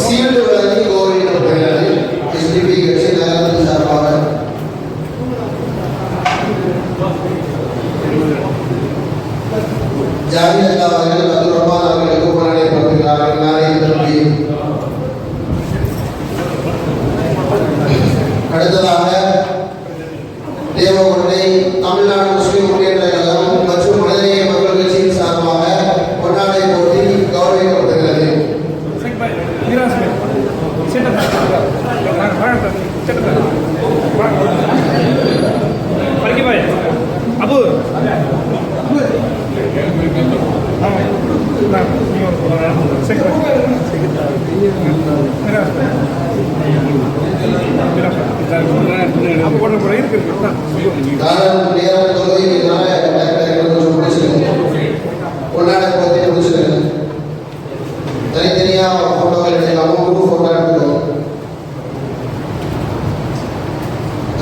சீல்டு வழங்கி கௌரவிக்கப்படுகிறது. எஸ்டிபி கட்சி நகரத்தின் சார்பாக ஜாகிர் அவர்கள் அப்துல் ரஹ்மான் அவர்களுக்கு பொன்னாடை போட்டுகிறார்கள். நாளை தம்பி. அடுத்ததாக தேவகோட்டை தமிழ்நாடு முஸ்லிம் முன்னேற்ற கழகம் மற்றும் மனிதநேய மக்கள் கட்சியின் சார்பாக பொன்னாடை போட்டி கௌரவிக்கப்படுகிறது. அபு காரணம் நேரம் தொழுகையினால கொஞ்சம் முடிச்சிருங்க. பொன்னாடை போட்டி முடிச்சிருங்க. தனித்தனியா போட்டோகள் எடுக்கலாம். போட்டோ எடுத்துக்கோங்க.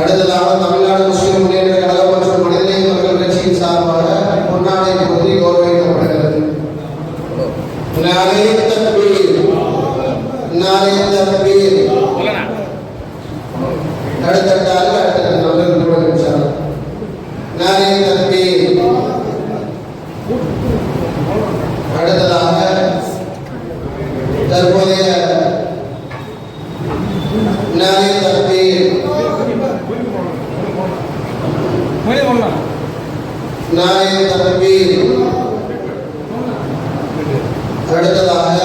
அடுத்ததாக தமிழ்நாடு முஸ்லிம் முன்னேற்ற கழகம் மற்றும் மனிதநேய மக்கள் கட்சியின் சார்பாக பொன்னாடை போட்டி கௌரவிக்கப்படுகிறது. நாளை தக்பீர், நாளை நாரே தக்பீர். அடுத்ததாக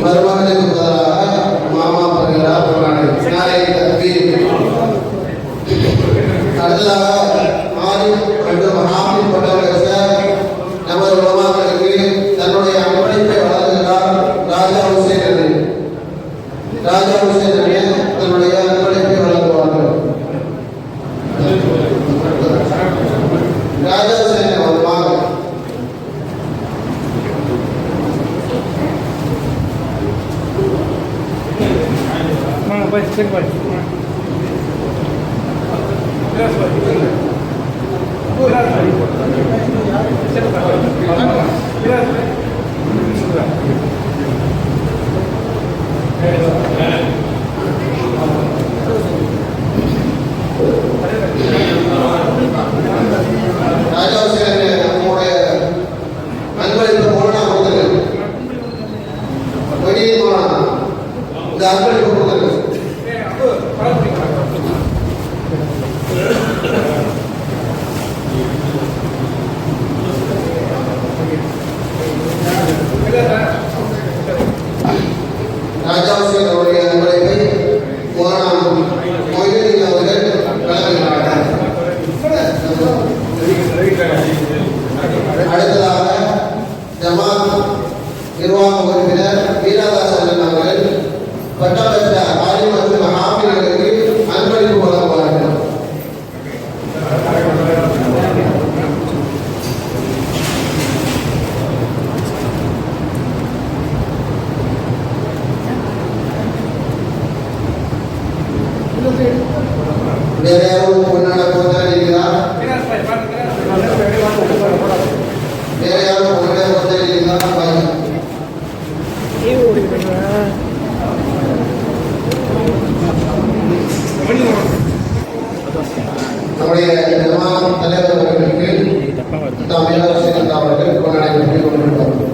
மருமகனுக்கு பதிலாக மாமா பெறுகிறார் பொன்னாடை. நாரே தக்பீர். அடுத்ததாக ஆரிஃப் மற்றும் ஹாஃபிஸ் பட்டவர்கள் நமது உலமாக்களுக்கு தன்னுடைய அன்பளிப்பை வழங்குகிறார் ராஜா ஹுசேன் அலி. ராஜா ஹுசேன் அலி தன்னுடைய அன்பளிப்பை வழங்குவார்கள். ராஜா ஹுசேன் அவர்கள் ராஜா ஹுசேன் நம்முடைய அன்பளிப்பு போனா கொடுத்தது வெளியே போனா இந்த அன்பளிப்பு கொடுத்தது. ராஜா ஹுசேன் அவருடைய அன்பளிப்பை மொய்தீன் அவர்கள் வழங்குகிறார்கள். அடுத்ததாக ஜமாத் நிர்வாக உறுப்பினர் வீரதாசன் அவர்கள் பட்டம் பெற்ற ஆலிம் மற்றும் ஹாஃபிஸ்களுக்கு அன்பளிப்பு வழங்குவார்கள். வேற யாரும் பொன்னாட போதான் இருக்கிறார்? வேற யாரும் பொன்னாட போதான் இருக்கிறார்? நம்முடைய ஜமாத் தலைவர் அவர்களுக்கு தமிழக சேர்ந்த அவர்கள் பொன்னாடை பெற்றுக் கொண்டிருப்பார்கள்.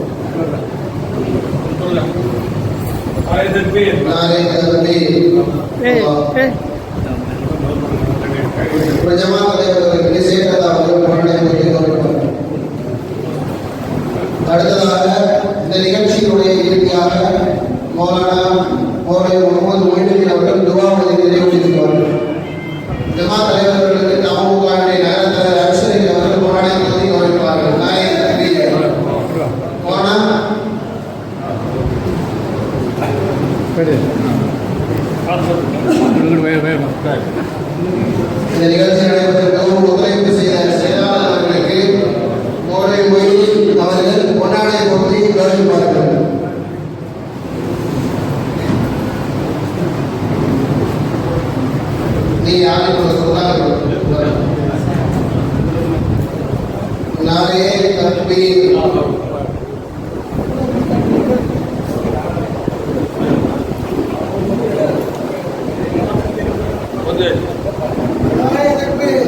நாரே தக்பீர். ஜமாத் தலைவர் அவர்களுக்கு சேர்ந்த அவர்கள் பொன்னாடை பெற்றுக் கொண்டிருப்பார்கள். அடுத்ததாக இந்த நிகழ்ச்சியினுடைய இறுதியாக மௌலானா முகமது மொய்தீன் அவர்கள் துஆவை நிறைவேற்றுவார்கள். ஜமாத் தலைவர்களுக்கு தமமுகாவுடைய நகர தலைவர் அப்சரி அவர்கள் பொன்னாடை பெற்றுக் கொண்டிருப்பார்கள். நாரே தக்பீர். மௌலானா இந்த நிகழ்ச்சி நடைபெற்ற ஒத்துழைப்பு செய்த செயலாளர் அவர்களுக்கு மௌலானா மொய்தீன் அவர்கள் பொன்னாடை போட்டி கௌரவிப்பார்கள். நீ யாருக்கு சொன்னார்கள்? நாரே தக்பீர்.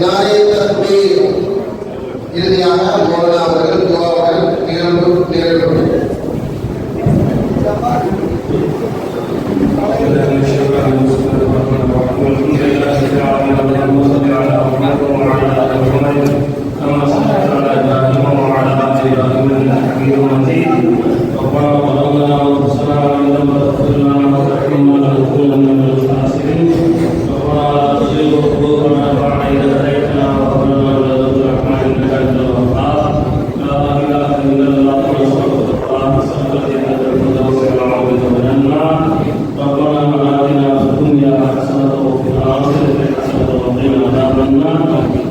நாரே தக்பீர். இறுதியாக மௌலானா அவர்கள் துஆவுடன் நிகழ்வு நிறைவேறும். ربنا آتنا في الدنيا حسنة وفي الآخرة حسنة وقنا عذاب النار